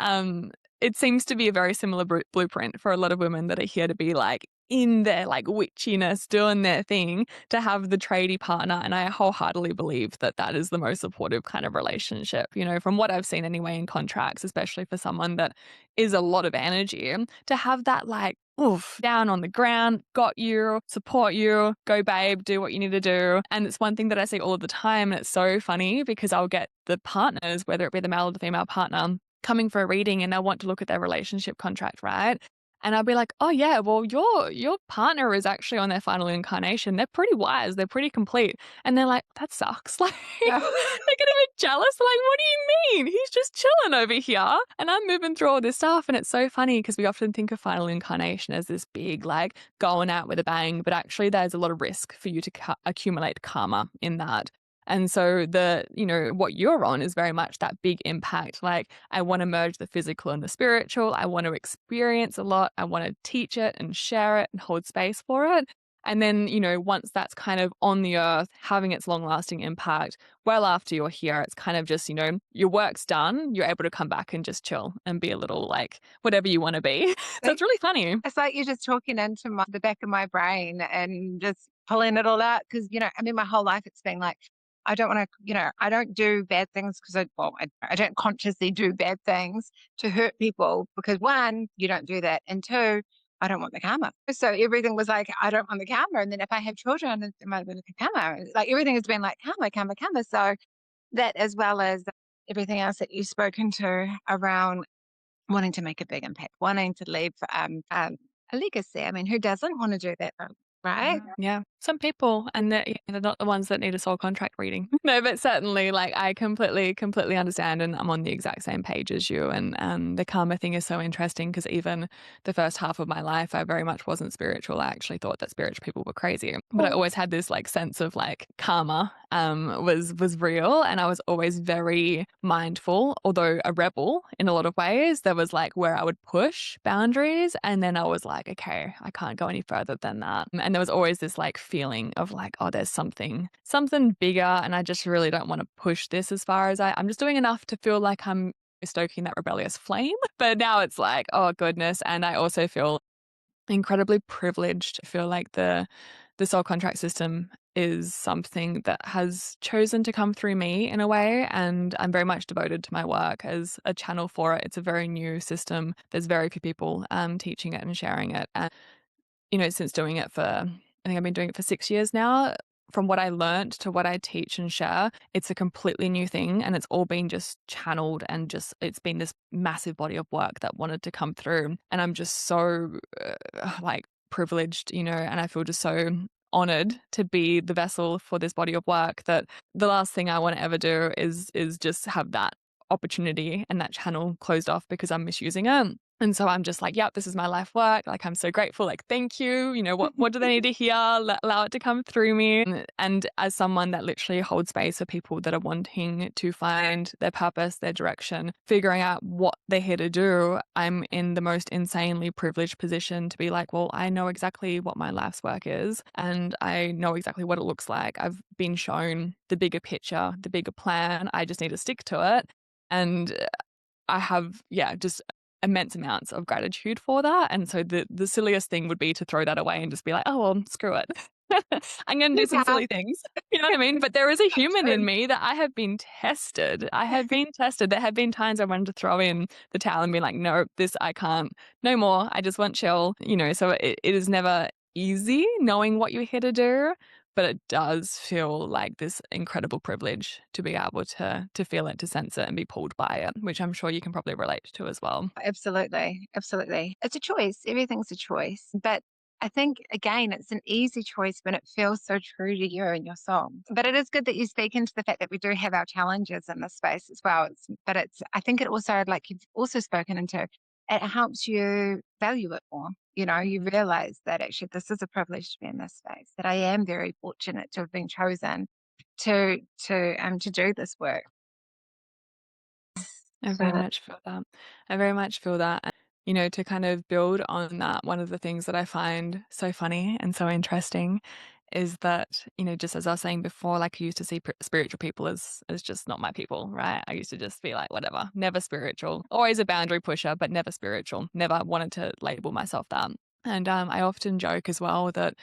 it seems to be a very similar blueprint for a lot of women that are here to be like in their like witchiness, doing their thing, to have the tradie partner. And I wholeheartedly believe that that is the most supportive kind of relationship, from what I've seen anyway in contracts, especially for someone that is a lot of energy, to have that like, oof, down on the ground, got you, support you, go babe, do what you need to do. And it's one thing that I see all of the time. And it's so funny because I'll get the partners, whether it be the male or the female partner, coming for a reading and they'll want to look at their relationship contract, right? And I'll be like, oh yeah, well your partner is actually on their final incarnation. They're pretty wise, they're pretty complete. And they're like, that sucks. Like Yeah. they get a bit jealous. Like, what do you mean? He's just chilling over here. And I'm moving through all this stuff. And it's so funny because we often think of final incarnation as this big, like going out with a bang. But actually, there's a lot of risk for you to accumulate karma in that. And so what you're on is very much that big impact. Like, I want to merge the physical and the spiritual. I want to experience a lot. I want to teach it and share it and hold space for it. And then, once that's kind of on the earth, having its long lasting impact, well after you're here, it's kind of just, your work's done. You're able to come back and just chill and be a little like whatever you want to be. So it's really funny. It's like you're just talking into the back of my brain and just pulling it all out. Because, my whole life it's been like, I don't want to, I don't do bad things because I don't consciously do bad things to hurt people because one, you don't do that. And two, I don't want the karma. So everything was like, I don't want the karma. And then if I have children, it might be the karma. Like everything has been like karma, karma, karma. So that, as well as everything else that you've spoken to around wanting to make a big impact, wanting to leave a legacy. I mean, who doesn't want to do that, though, right? Yeah, some people, and they're not the ones that need a soul contract reading. No, but certainly, like I completely understand, and I'm on the exact same page as you. And the karma thing is so interesting because even the first half of my life, I very much wasn't spiritual. I actually thought that spiritual people were crazy, but I always had this like sense of like karma was real, and I was always very mindful. Although a rebel in a lot of ways, there was like where I would push boundaries, and then I was like, okay, I can't go any further than that. And there was always this like feeling of like, oh, there's something bigger, and I just really don't want to push this as far as I'm just doing enough to feel like I'm stoking that rebellious flame. But now it's like, oh goodness. And I also feel incredibly privileged. I feel like the soul contract system is something that has chosen to come through me in a way, and I'm very much devoted to my work as a channel for it. It's a very new system. There's very few people teaching it and sharing it. And since doing it for, I think I've been doing it for 6 years now, from what I learned to what I teach and share, it's a completely new thing, and it's all been just channeled, and just it's been this massive body of work that wanted to come through, and I'm just so, like, privileged, and I feel just so honored to be the vessel for this body of work, that the last thing I wanna ever do is just have that opportunity and that channel closed off because I'm misusing it. And so I'm just like, "Yep, this is my life work." Like, I'm so grateful, like, "Thank you." What do they need to hear? Allow it to come through me. And as someone that literally holds space for people that are wanting to find their purpose, their direction, figuring out what they're here to do, I'm in the most insanely privileged position to be like, "Well, I know exactly what my life's work is, and I know exactly what it looks like. I've been shown the bigger picture, the bigger plan. I just need to stick to it." And I have, yeah, just immense amounts of gratitude for that, and so the silliest thing would be to throw that away and just be like, "Oh, well, screw it. I'm gonna do some Yeah, silly things." You know what I mean? But there is a human in true. me that I have been tested. I have been tested. There have been times I wanted to throw in the towel and be like, "No, this I can't. No more. I just want chill." So it is never easy knowing what you're here to do, but it does feel like this incredible privilege to be able to feel it, to sense it, and be pulled by it, which I'm sure you can probably relate to as well. Absolutely, absolutely. It's a choice. Everything's a choice. But I think, again, it's an easy choice when it feels so true to you and your soul. But it is good that you speak into the fact that we do have our challenges in this space as well. I think it also, like you've also spoken into, it helps you value it more. You realize that actually this is a privilege to be in this space, that I am very fortunate to have been chosen to do this work. I very So much feel that. I very much feel that. And, to kind of build on that, one of the things that I find so funny and so interesting is that, just as I was saying before, like, I used to see spiritual people as just not my people, right? I used to just be like, whatever, never spiritual, always a boundary pusher, but never spiritual, never wanted to label myself that. And I often joke as well that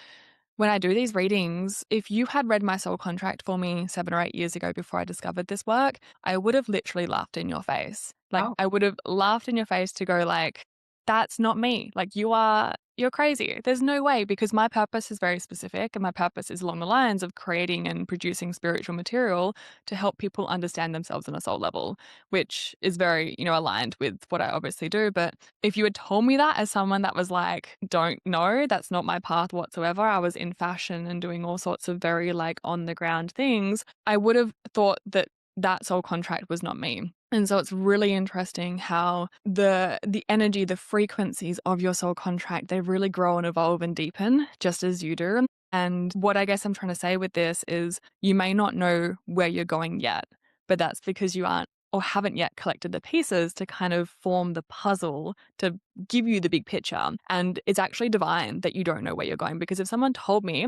when I do these readings, if you had read my soul contract for me 7 or 8 years ago before I discovered this work, I would have literally laughed in your face. Like, oh, I would have laughed in your face to go like, "That's not me. Like, you're crazy. There's no way," because my purpose is very specific, and my purpose is along the lines of creating and producing spiritual material to help people understand themselves on a soul level, which is very, aligned with what I obviously do. But if you had told me that as someone that was like, "Don't know, that's not my path whatsoever," I was in fashion and doing all sorts of very, like, on the ground things, I would have thought that that soul contract was not me. And so it's really interesting how the energy, the frequencies of your soul contract, they really grow and evolve and deepen just as you do. And what I guess I'm trying to say with this is you may not know where you're going yet, but that's because you aren't or haven't yet collected the pieces to kind of form the puzzle to give you the big picture. And it's actually divine that you don't know where you're going, because if someone told me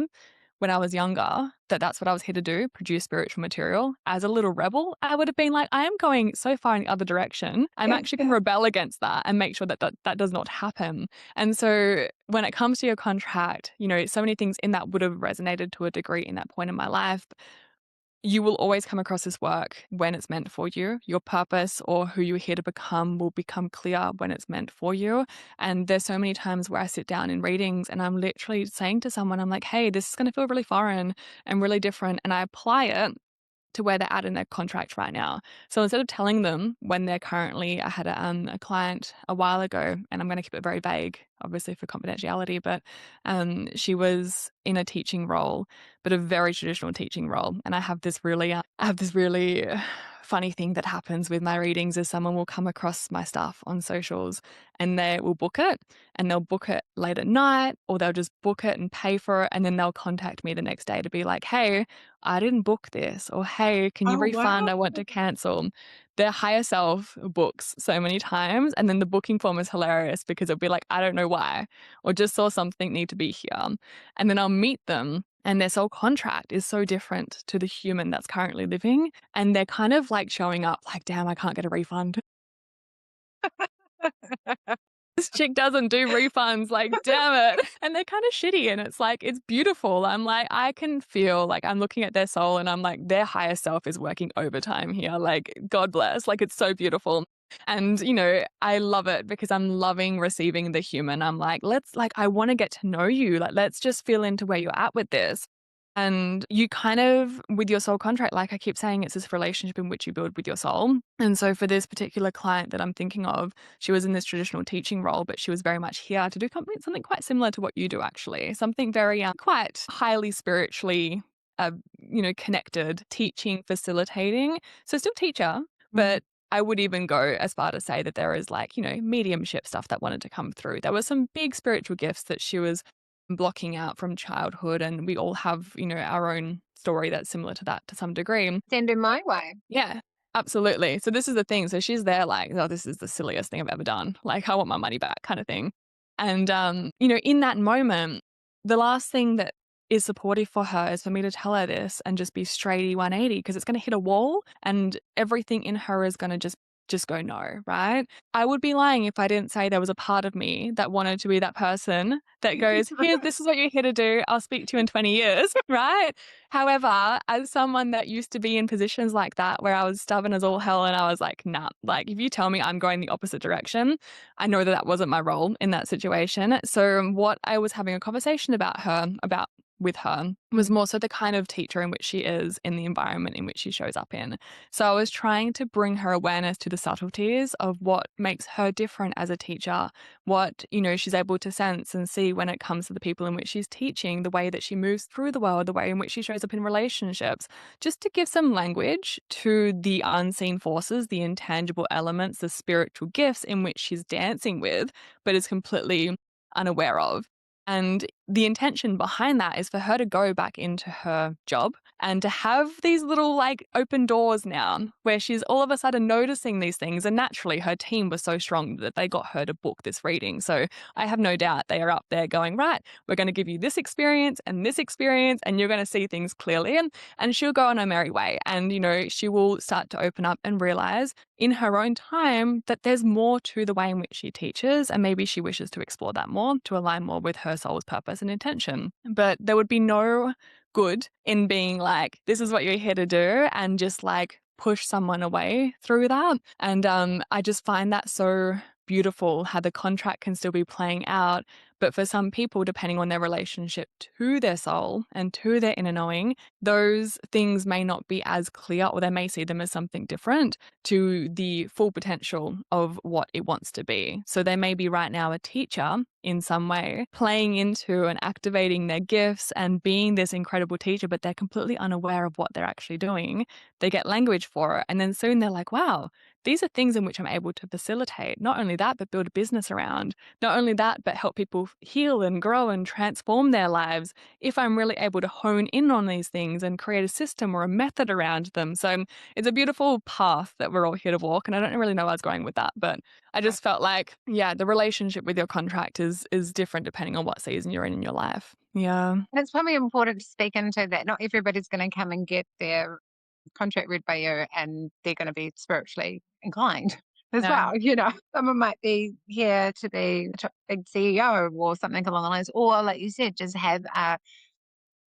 when I was younger that that's what I was here to do, produce spiritual material, as a little rebel, I would have been like, I am going so far in the other direction. I'm yeah, actually going to rebel against that and make sure that does not happen. And so when it comes to your contract, so many things in that would have resonated to a degree in that point in my life. You will always come across this work when it's meant for you. Your purpose or who you're here to become will become clear when it's meant for you. And there's so many times where I sit down in readings and I'm literally saying to someone, I'm like, "Hey, this is going to feel really foreign and really different." And I apply it to where they're at in their contract right now. So instead of telling them when they're currently, I had a client a while ago, and I'm going to keep it very vague, obviously for confidentiality, but she was in a teaching role, but a very traditional teaching role. And I have this really funny thing that happens with my readings is someone will come across my stuff on socials and they will book it, and they'll book it late at night, or they'll just book it and pay for it. And then they'll contact me the next day to be like, "Hey, I didn't book this," or, "Hey, can you oh refund? wow. I want to cancel." Their higher self books so many times, and then the booking form is hilarious because it'll be like, "I don't know why," or, "Just saw something need to be here." And then I'll meet them, and their soul contract is so different to the human that's currently living, and they're kind of like showing up like, "Damn, I can't get a refund. This chick doesn't do refunds, like, damn it." And they're kinda shitty, and it's like, it's beautiful. I'm like, I can feel, like, I'm looking at their soul and I'm like, their higher self is working overtime here, like, God bless, like, it's so beautiful. And, I love it because I'm loving receiving the human. I'm like, I wanna get to know you, like, let's just feel into where you're at with this. And you kind of, with your soul contract, like I keep saying, it's this relationship in which you build with your soul. And so for this particular client that I'm thinking of, she was in this traditional teaching role, but she was very much here to do something quite similar to what you do, actually. Something very quite highly spiritually, connected, teaching, facilitating. So still teacher, Mm. but I would even go as far to say that there is like, mediumship stuff that wanted to come through. There were some big spiritual gifts that she was blocking out from childhood, and we all have, our own story that's similar to that to some degree. Send her my way. Yeah, absolutely. So this is the thing. So she's there like, "Oh, this is the silliest thing I've ever done. Like, I want my money back," kind of thing. And, in that moment, the last thing that is supportive for her is for me to tell her this and just be straighty 180 because it's gonna hit a wall and everything in her is gonna just go, "No," right? I would be lying if I didn't say there was a part of me that wanted to be that person that goes, "Here, this is what you're here to do. I'll speak to you in 20 years," right? However, as someone that used to be in positions like that where I was stubborn as all hell and I was like, "Nah, like if you tell me I'm going the opposite direction, I know that that wasn't my role in that situation." So what I was having a conversation about with her was more so the kind of teacher in which she is in the environment in which she shows up in. So I was trying to bring her awareness to the subtleties of what makes her different as a teacher, what, she's able to sense and see when it comes to the people in which she's teaching, the way that she moves through the world, the way in which she shows up in relationships, just to give some language to the unseen forces, the intangible elements, the spiritual gifts in which she's dancing with, but is completely unaware of. And the intention behind that is for her to go back into her job and to have these little like open doors now where she's all of a sudden noticing these things. And naturally, her team was so strong that they got her to book this reading. So I have no doubt they are up there going, right, we're going to give you this experience, and you're going to see things clearly. And she'll go on her merry way. And, she will start to open up and realize in her own time that there's more to the way in which she teaches. And maybe she wishes to explore that more to align more with her soul's purpose and intention. But there would be no good in being like, this is what you're here to do, and just like push someone away through that. And I just find that so beautiful how the contract can still be playing out. But for some people, depending on their relationship to their soul and to their inner knowing, those things may not be as clear, or they may see them as something different to the full potential of what it wants to be. So they may be right now a teacher in some way, playing into and activating their gifts and being this incredible teacher, but they're completely unaware of what they're actually doing. They get language for it. And then soon they're like, wow, these are things in which I'm able to facilitate. Not only that, but build a business around. Not only that, but help people heal and grow and transform their lives if I'm really able to hone in on these things and create a system or a method around them. So it's a beautiful path that we're all here to walk. And I don't really know where I was going with that, but I just felt like, yeah, the relationship with your contract is different depending on what season you're in your life. Yeah. And it's probably important to speak into that. Not everybody's going to come and get their contract read by you and they're going to be spiritually inclined as No, well. Someone might be here to be a big CEO or something along the lines, or like you said, just have a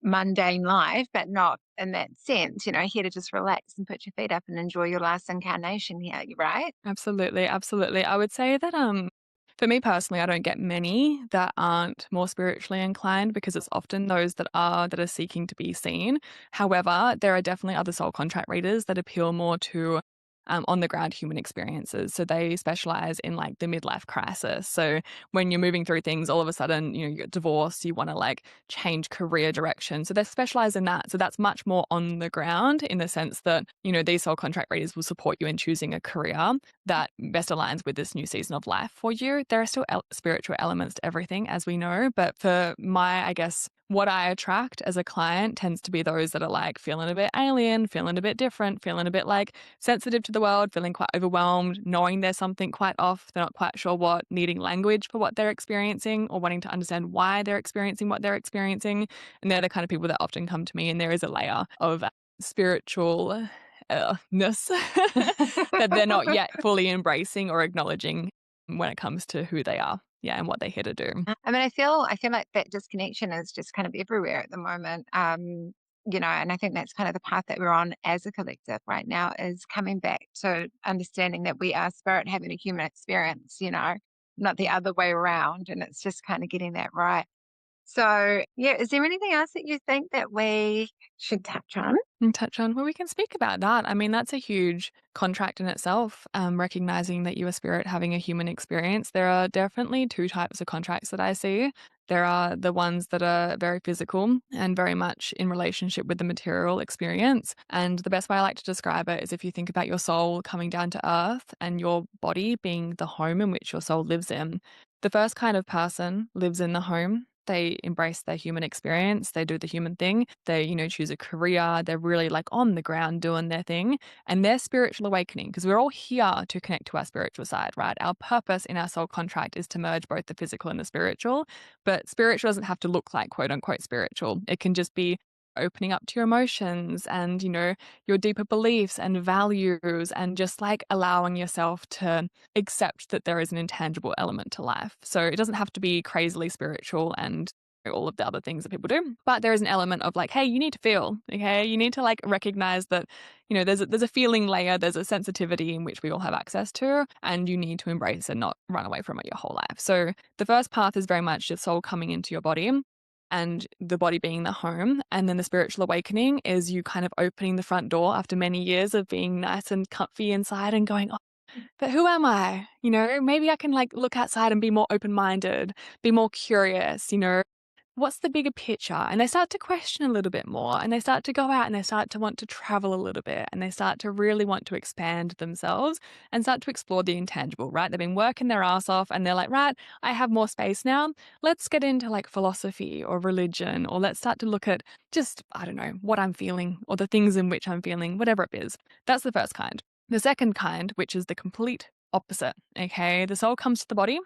mundane life, but not in that sense, here to just relax and put your feet up and enjoy your last incarnation here, right? absolutely, absolutely. I would say that for me personally, I don't get many that aren't more spiritually inclined because it's often those that are seeking to be seen. However, there are definitely other soul contract readers that appeal more to on the ground human experiences. So they specialize in like the midlife crisis. So when you're moving through things, all of a sudden, you get divorced, you want to like change career direction. So they specialize in that. So that's much more on the ground in the sense that, these soul contract readers will support you in choosing a career that best aligns with this new season of life for you. There are still spiritual elements to everything, as we know. But for my, I guess, what I attract as a client tends to be those that are like feeling a bit alien, feeling a bit different, feeling a bit like sensitive to the world, feeling quite overwhelmed, knowing there's something quite off, they're not quite sure what, needing language for what they're experiencing or wanting to understand why they're experiencing what they're experiencing. And they're the kind of people that often come to me, and there is a layer of spiritual ness that they're not yet fully embracing or acknowledging when it comes to who they are, yeah, and what they're here to do. I mean, I feel like that disconnection is just kind of everywhere at the moment. And I think that's kind of the path that we're on as a collective right now is coming back to understanding that we are spirit having a human experience, not the other way around. And it's just kind of getting that right. So, yeah, is there anything else that you think that we should touch on? And touch on, well, we can speak about that. I mean, that's a huge contract in itself, recognizing that you are spirit having a human experience. There are definitely two types of contracts that I see. There are the ones that are very physical and very much in relationship with the material experience. And the best way I like to describe it is if you think about your soul coming down to earth and your body being the home in which your soul lives in. The first kind of person lives in the home. They embrace their human experience. They do the human thing. They, choose a career. They're really like on the ground doing their thing and their spiritual awakening, because we're all here to connect to our spiritual side, right? Our purpose in our soul contract is to merge both the physical and the spiritual, but spiritual doesn't have to look like quote unquote spiritual. It can just be opening up to your emotions and, your deeper beliefs and values and just like allowing yourself to accept that there is an intangible element to life. So it doesn't have to be crazily spiritual and all of the other things that people do, but there is an element of like, hey, you need to feel, okay? You need to like recognize that, there's a feeling layer, there's a sensitivity in which we all have access to, and you need to embrace and not run away from it your whole life. So the first path is very much your soul coming into your body and the body being the home. And then the spiritual awakening is you kind of opening the front door after many years of being nice and comfy inside and going, oh, but who am I? Maybe I can like look outside and be more open minded, be more curious, what's the bigger picture? And they start to question a little bit more and they start to go out and they start to want to travel a little bit and they start to really want to expand themselves and start to explore the intangible, right? They've been working their ass off and they're like, right, I have more space now. Let's get into like philosophy or religion, or let's start to look at just, I don't know, what I'm feeling or the things in which I'm feeling, whatever it is. That's the first kind. The second kind, which is the complete opposite, okay? The soul comes to the body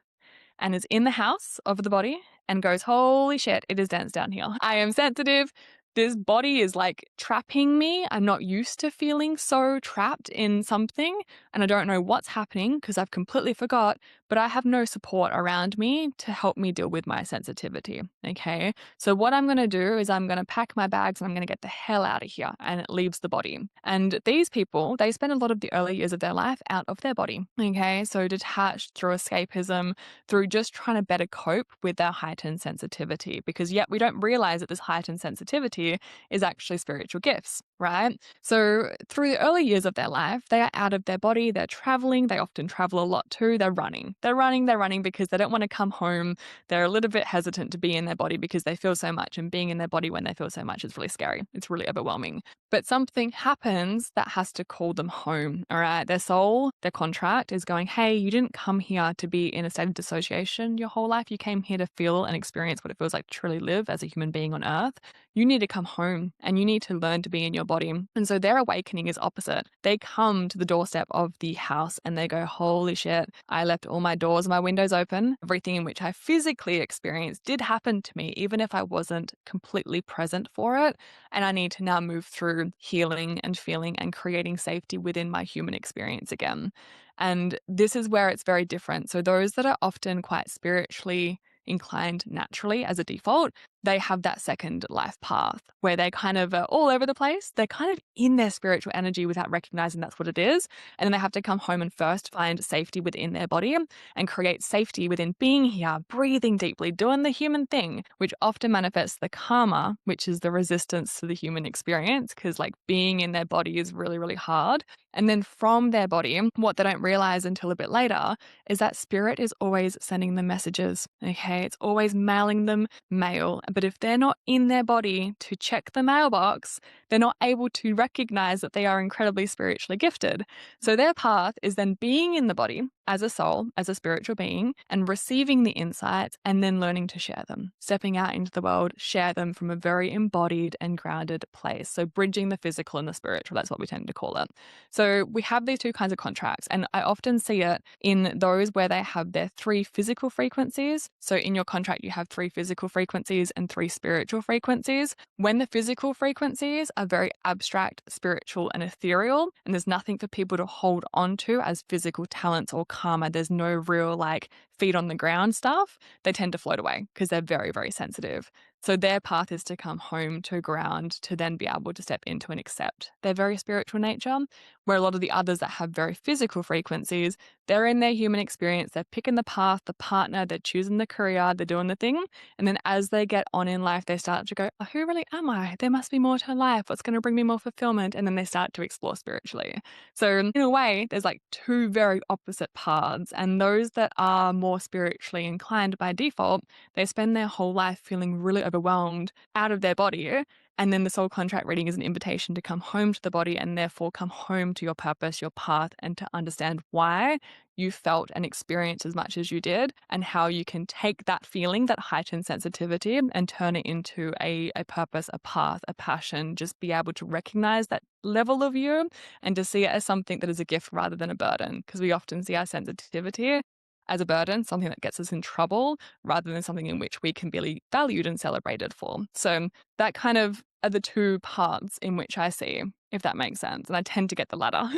and is in the house of the body and goes, holy shit, it is dense down here. I am sensitive. This body is like trapping me. I'm not used to feeling so trapped in something. And I don't know what's happening because I've completely forgot, but I have no support around me to help me deal with my sensitivity. Okay. So what I'm going to do is I'm going to pack my bags and I'm going to get the hell out of here. And it leaves the body. And these people, they spend a lot of the early years of their life out of their body. Okay. So detached through escapism, through just trying to better cope with their heightened sensitivity, because yet we don't realize that this heightened sensitivity is actually spiritual gifts, right? So through the early years of their life, they are out of their body, they're traveling, they often travel a lot too, they're running. They're running because they don't want to come home. They're a little bit hesitant to be in their body because they feel so much, and being in their body when they feel so much is really scary. It's really overwhelming. But something happens that has to call them home, all right? Their soul, their contract is going, hey, you didn't come here to be in a state of dissociation your whole life. You came here to feel and experience what it feels like to truly live as a human being on earth. You need to come home and you need to learn to be in your body. And so their awakening is opposite. They come to the doorstep of the house and they go, holy shit, I left all my doors and my windows open. Everything in which I physically experienced did happen to me, even if I wasn't completely present for it. And I need to now move through healing and feeling and creating safety within my human experience again. And this is where it's very different. So those that are often quite spiritually inclined naturally as a default, they have that second life path where they kind of are all over the place. They're kind of in their spiritual energy without recognizing that's what it is. And then they have to come home and first find safety within their body and create safety within being here, breathing deeply, doing the human thing, which often manifests the karma, which is the resistance to the human experience, because like being in their body is really, really hard. And then from their body, what they don't realize until a bit later is that spirit is always sending them messages. Okay. It's always mailing them mail. But if they're not in their body to check the mailbox, they're not able to recognize that they are incredibly spiritually gifted. So their path is then being in the body as a soul, as a spiritual being, and receiving the insights and then learning to share them, stepping out into the world, share them from a very embodied and grounded place. So bridging the physical and the spiritual, that's what we tend to call it. So we have these two kinds of contracts, and I often see it in those where they have their three physical frequencies. So in your contract, you have three physical frequencies and three spiritual frequencies. When the physical frequencies are very abstract, spiritual, and ethereal, and there's nothing for people to hold on to as physical talents or karma, there's no real like feet on the ground stuff, they tend to float away because they're very, very sensitive. So their path is to come home to ground to then be able to step into and accept their very spiritual nature. Where a lot of the others that have very physical frequencies, they're in their human experience, they're picking the path, the partner, they're choosing the career, they're doing the thing. And then as they get on in life, they start to go, oh, who really am I? There must be more to life. What's going to bring me more fulfillment? And then they start to explore spiritually. So in a way, there's like two very opposite paths. And those that are more spiritually inclined by default, they spend their whole life feeling really overwhelmed out of their body. And then the soul contract reading is an invitation to come home to the body and therefore come home to your purpose, your path, and to understand why you felt and experienced as much as you did, and how you can take that feeling, that heightened sensitivity, and turn it into a purpose, a path, a passion. Just be able to recognize that level of you and to see it as something that is a gift rather than a burden. Because we often see our sensitivity as a burden, something that gets us in trouble, rather than something in which we can be valued and celebrated for. So that kind of are the two parts in which I see, if that makes sense. And I tend to get the latter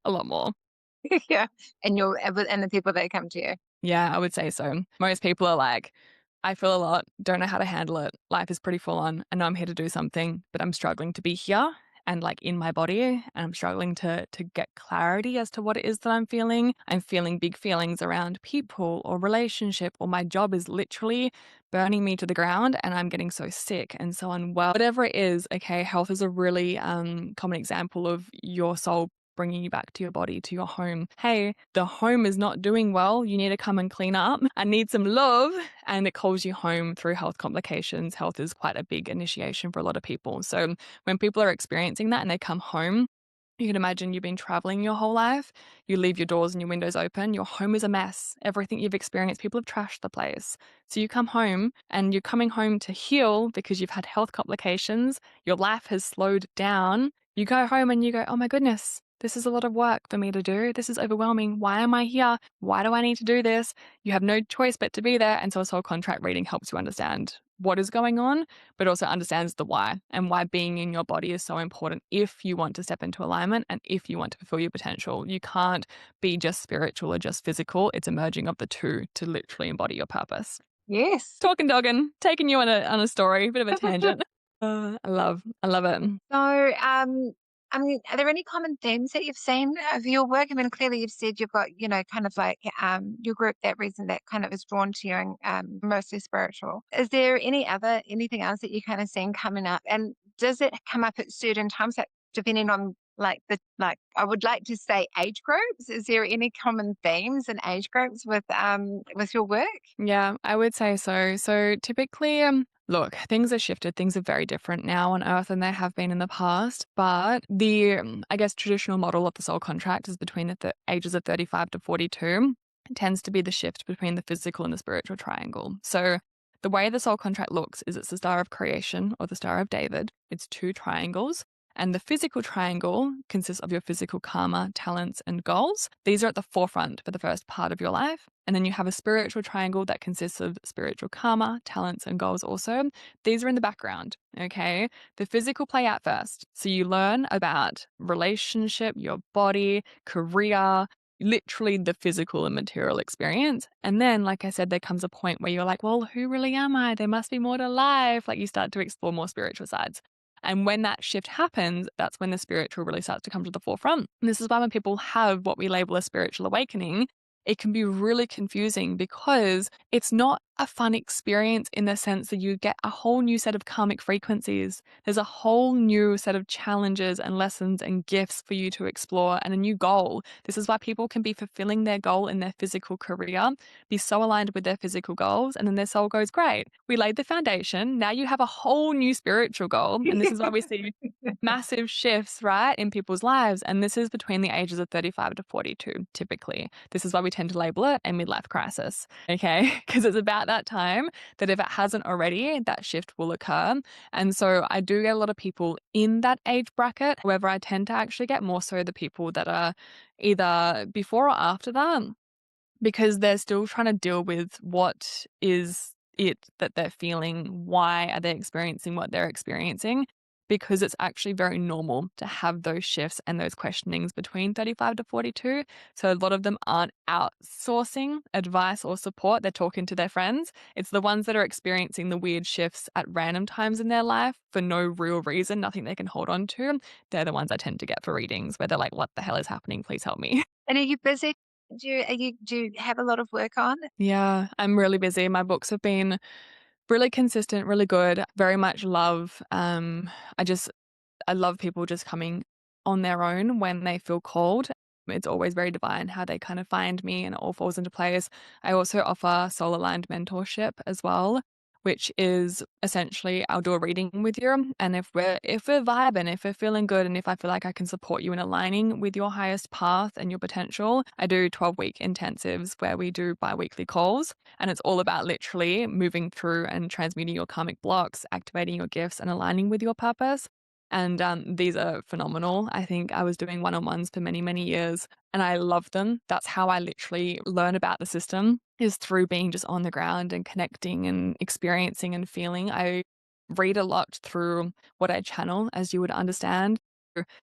a lot more. Yeah. And and the people that come to you. Yeah, I would say so. Most people are like, I feel a lot, don't know how to handle it. Life is pretty full on. I know I'm here to do something, but I'm struggling to be here and like in my body, and I'm struggling to get clarity as to what it is that I'm feeling. I'm feeling big feelings around people or relationship, or my job is literally burning me to the ground and I'm getting so sick and so unwell. Whatever it is, okay, health is a really common example of your soul bringing you back to your body, to your home. Hey, the home is not doing well. You need to come and clean up. I need some love. And it calls you home through health complications. Health is quite a big initiation for a lot of people. So when people are experiencing that and they come home, you can imagine you've been traveling your whole life. You leave your doors and your windows open. Your home is a mess. Everything you've experienced, people have trashed the place. So you come home and you're coming home to heal because you've had health complications. Your life has slowed down. You go home and you go, oh my goodness, this is a lot of work for me to do. This is overwhelming. Why am I here? Why do I need to do this? You have no choice but to be there. And so a soul contract reading helps you understand what is going on, but also understands the why, and why being in your body is so important if you want to step into alignment and if you want to fulfill your potential. You can't be just spiritual or just physical. It's a merging of the two to literally embody your purpose. Yes. Talking doggin, taking you on a story, bit of a tangent. I love it. So, I mean, are there any common themes that you've seen of your work? I mean, clearly you've said you've got, kind of like your group, that reason that kind of is drawn to you and mostly spiritual. Is there anything else that you're kind of seeing coming up? And does it come up at certain times, like depending on I would like to say age groups? Is there any common themes and age groups with your work? Yeah, I would say so. So typically, look, things are shifted. Things are very different now on Earth than they have been in the past. But the, I guess, traditional model of the soul contract is between the ages of 35 to 42. It tends to be the shift between the physical and the spiritual triangle. So the way the soul contract looks is it's the Star of Creation or the Star of David. It's two triangles. And the physical triangle consists of your physical karma, talents, and goals. These are at the forefront for the first part of your life. And then you have a spiritual triangle that consists of spiritual karma, talents, and goals also. These are in the background, okay? The physical play out first. So you learn about relationship, your body, career, literally the physical and material experience. And then, like I said, there comes a point where you're like, well, who really am I? There must be more to life. Like you start to explore more spiritual sides. And when that shift happens, that's when the spiritual really starts to come to the forefront. And this is why when people have what we label a spiritual awakening, it can be really confusing because it's not a fun experience in the sense that you get a whole new set of karmic frequencies. There's a whole new set of challenges and lessons and gifts for you to explore and a new goal. This is why people can be fulfilling their goal in their physical career, be so aligned with their physical goals, and then their soul goes, great, we laid the foundation. Now you have a whole new spiritual goal. And this is why we see massive shifts, right, in people's lives. And this is between the ages of 35 to 42, typically. This is why we tend to label it a midlife crisis, okay? Because it's about that time that if it hasn't already, that shift will occur. And so I do get a lot of people in that age bracket. However, I tend to actually get more so the people that are either before or after that, because they're still trying to deal with what is it that they're feeling, why are they experiencing what they're experiencing, because it's actually very normal to have those shifts and those questionings between 35 to 42. So a lot of them aren't outsourcing advice or support, they're talking to their friends. It's the ones that are experiencing the weird shifts at random times in their life for no real reason, nothing they can hold on to. They're the ones I tend to get for readings where they're like, "What the hell is happening? Please help me." And are you busy? Do you have a lot of work on? Yeah, I'm really busy. My books have been really consistent, really good. Very much love, I just I love people just coming on their own when they feel called. It's always very divine how they kind of find me and it all falls into place. I also offer soul aligned mentorship as well, which is essentially I'll do a reading with you. And if we're vibing, if we're feeling good, and if I feel like I can support you in aligning with your highest path and your potential, I do 12-week intensives where we do bi-weekly calls. And it's all about literally moving through and transmuting your karmic blocks, activating your gifts, and aligning with your purpose. And these are phenomenal. I think I was doing one-on-ones for many, many years and I love them. That's how I literally learn about the system is through being just on the ground and connecting and experiencing and feeling. I read a lot through what I channel, as you would understand.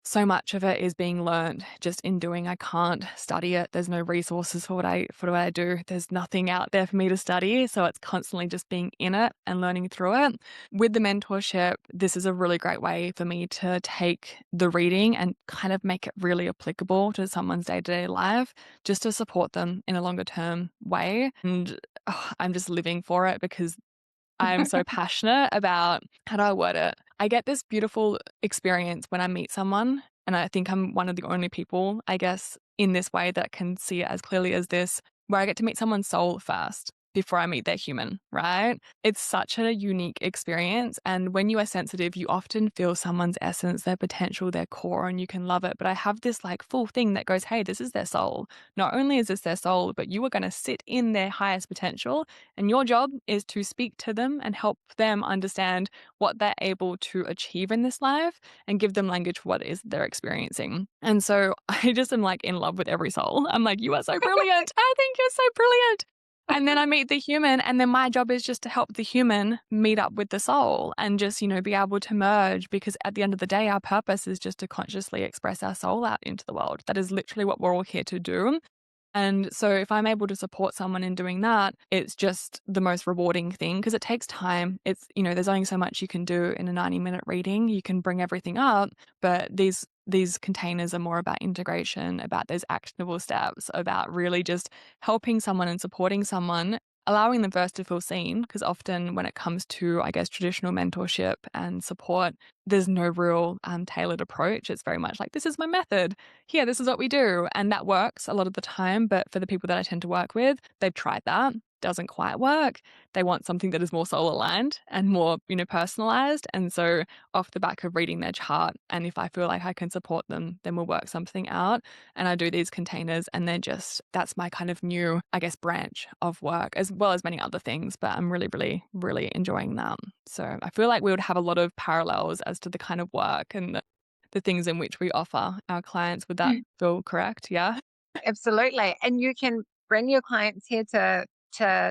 So much of it is being learned just in doing. I can't study it. There's no resources for what I do. There's nothing out there for me to study. So it's constantly just being in it and learning through it. With the mentorship, this is a really great way for me to take the reading and kind of make it really applicable to someone's day-to-day life, just to support them in a longer term way. And I'm just living for it because I'm so passionate about how do I word it? I get this beautiful experience when I meet someone, and I think I'm one of the only people, I guess, in this way that can see it as clearly as this, where I get to meet someone's soul first before I meet their human, right? It's such a unique experience. And when you are sensitive, you often feel someone's essence, their potential, their core, and you can love it. But I have this like full thing that goes, hey, this is their soul. Not only is this their soul, but you are going to sit in their highest potential and your job is to speak to them and help them understand what they're able to achieve in this life and give them language for what it is they're experiencing. And so I just am like in love with every soul. I'm like, you are so brilliant. I think you're so brilliant. And then I meet the human, and then my job is just to help the human meet up with the soul and just, be able to merge because at the end of the day, our purpose is just to consciously express our soul out into the world. That is literally what we're all here to do. And so if I'm able to support someone in doing that, it's just the most rewarding thing because it takes time. There's only so much you can do in a 90-minute reading. You can bring everything up, but these containers are more about integration, about those actionable steps, about really just helping someone and supporting someone, allowing them first to feel seen. Because often when it comes to, I guess, traditional mentorship and support, there's no real tailored approach. It's very much like, this is my method. Here, this is what we do. And that works a lot of the time. But for the people that I tend to work with, they've tried that. Doesn't quite work. They want something that is more soul aligned and more, personalized. And so off the back of reading their chart, and if I feel like I can support them, then we'll work something out. And I do these containers and that's my kind of new, I guess, branch of work, as well as many other things. But I'm really, really, really enjoying that. So I feel like we would have a lot of parallels as to the kind of work and the things in which we offer our clients. Would that feel correct? Yeah. Absolutely. And you can bring your clients here to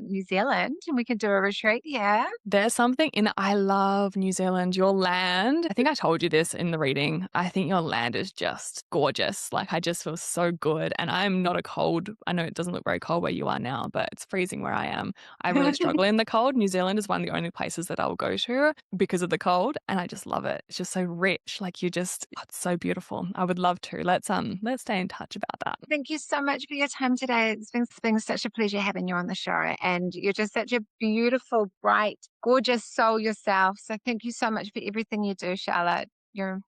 New Zealand and we can do a retreat here. There's something in I love New Zealand, your land. I think I told you this in the reading. I think your land is just gorgeous. Like I just feel so good. And I'm not a cold. I know it doesn't look very cold where you are now, but it's freezing where I am. I really struggle in the cold. New Zealand is one of the only places that I'll go to because of the cold. And I just love it. It's just so rich. Like it's so beautiful. I would love to. Let's stay in touch about that. Thank you so much for your time today. It's been such a pleasure having you on the show. And you're just such a beautiful, bright, gorgeous soul yourself. So thank you so much for everything you do, Charlotte. You're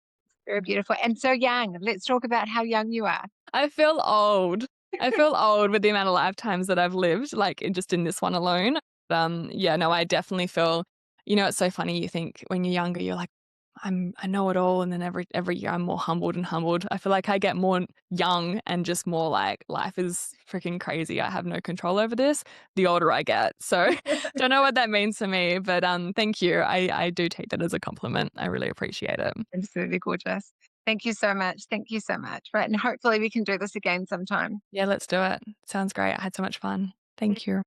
very beautiful and so young. Let's talk about how young you are. I feel old. I feel old with the amount of lifetimes that I've lived, like just in this one alone. Yeah, no, I definitely feel, it's so funny. You think when you're younger, you're like, I know it all. And then every year I'm more humbled and humbled. I feel like I get more young and just more like life is freaking crazy. I have no control over this the older I get. So don't know what that means for me, but thank you. I do take that as a compliment. I really appreciate it. Absolutely gorgeous. Thank you so much. Thank you so much. Right. And hopefully we can do this again sometime. Yeah, let's do it. Sounds great. I had so much fun. Thank you.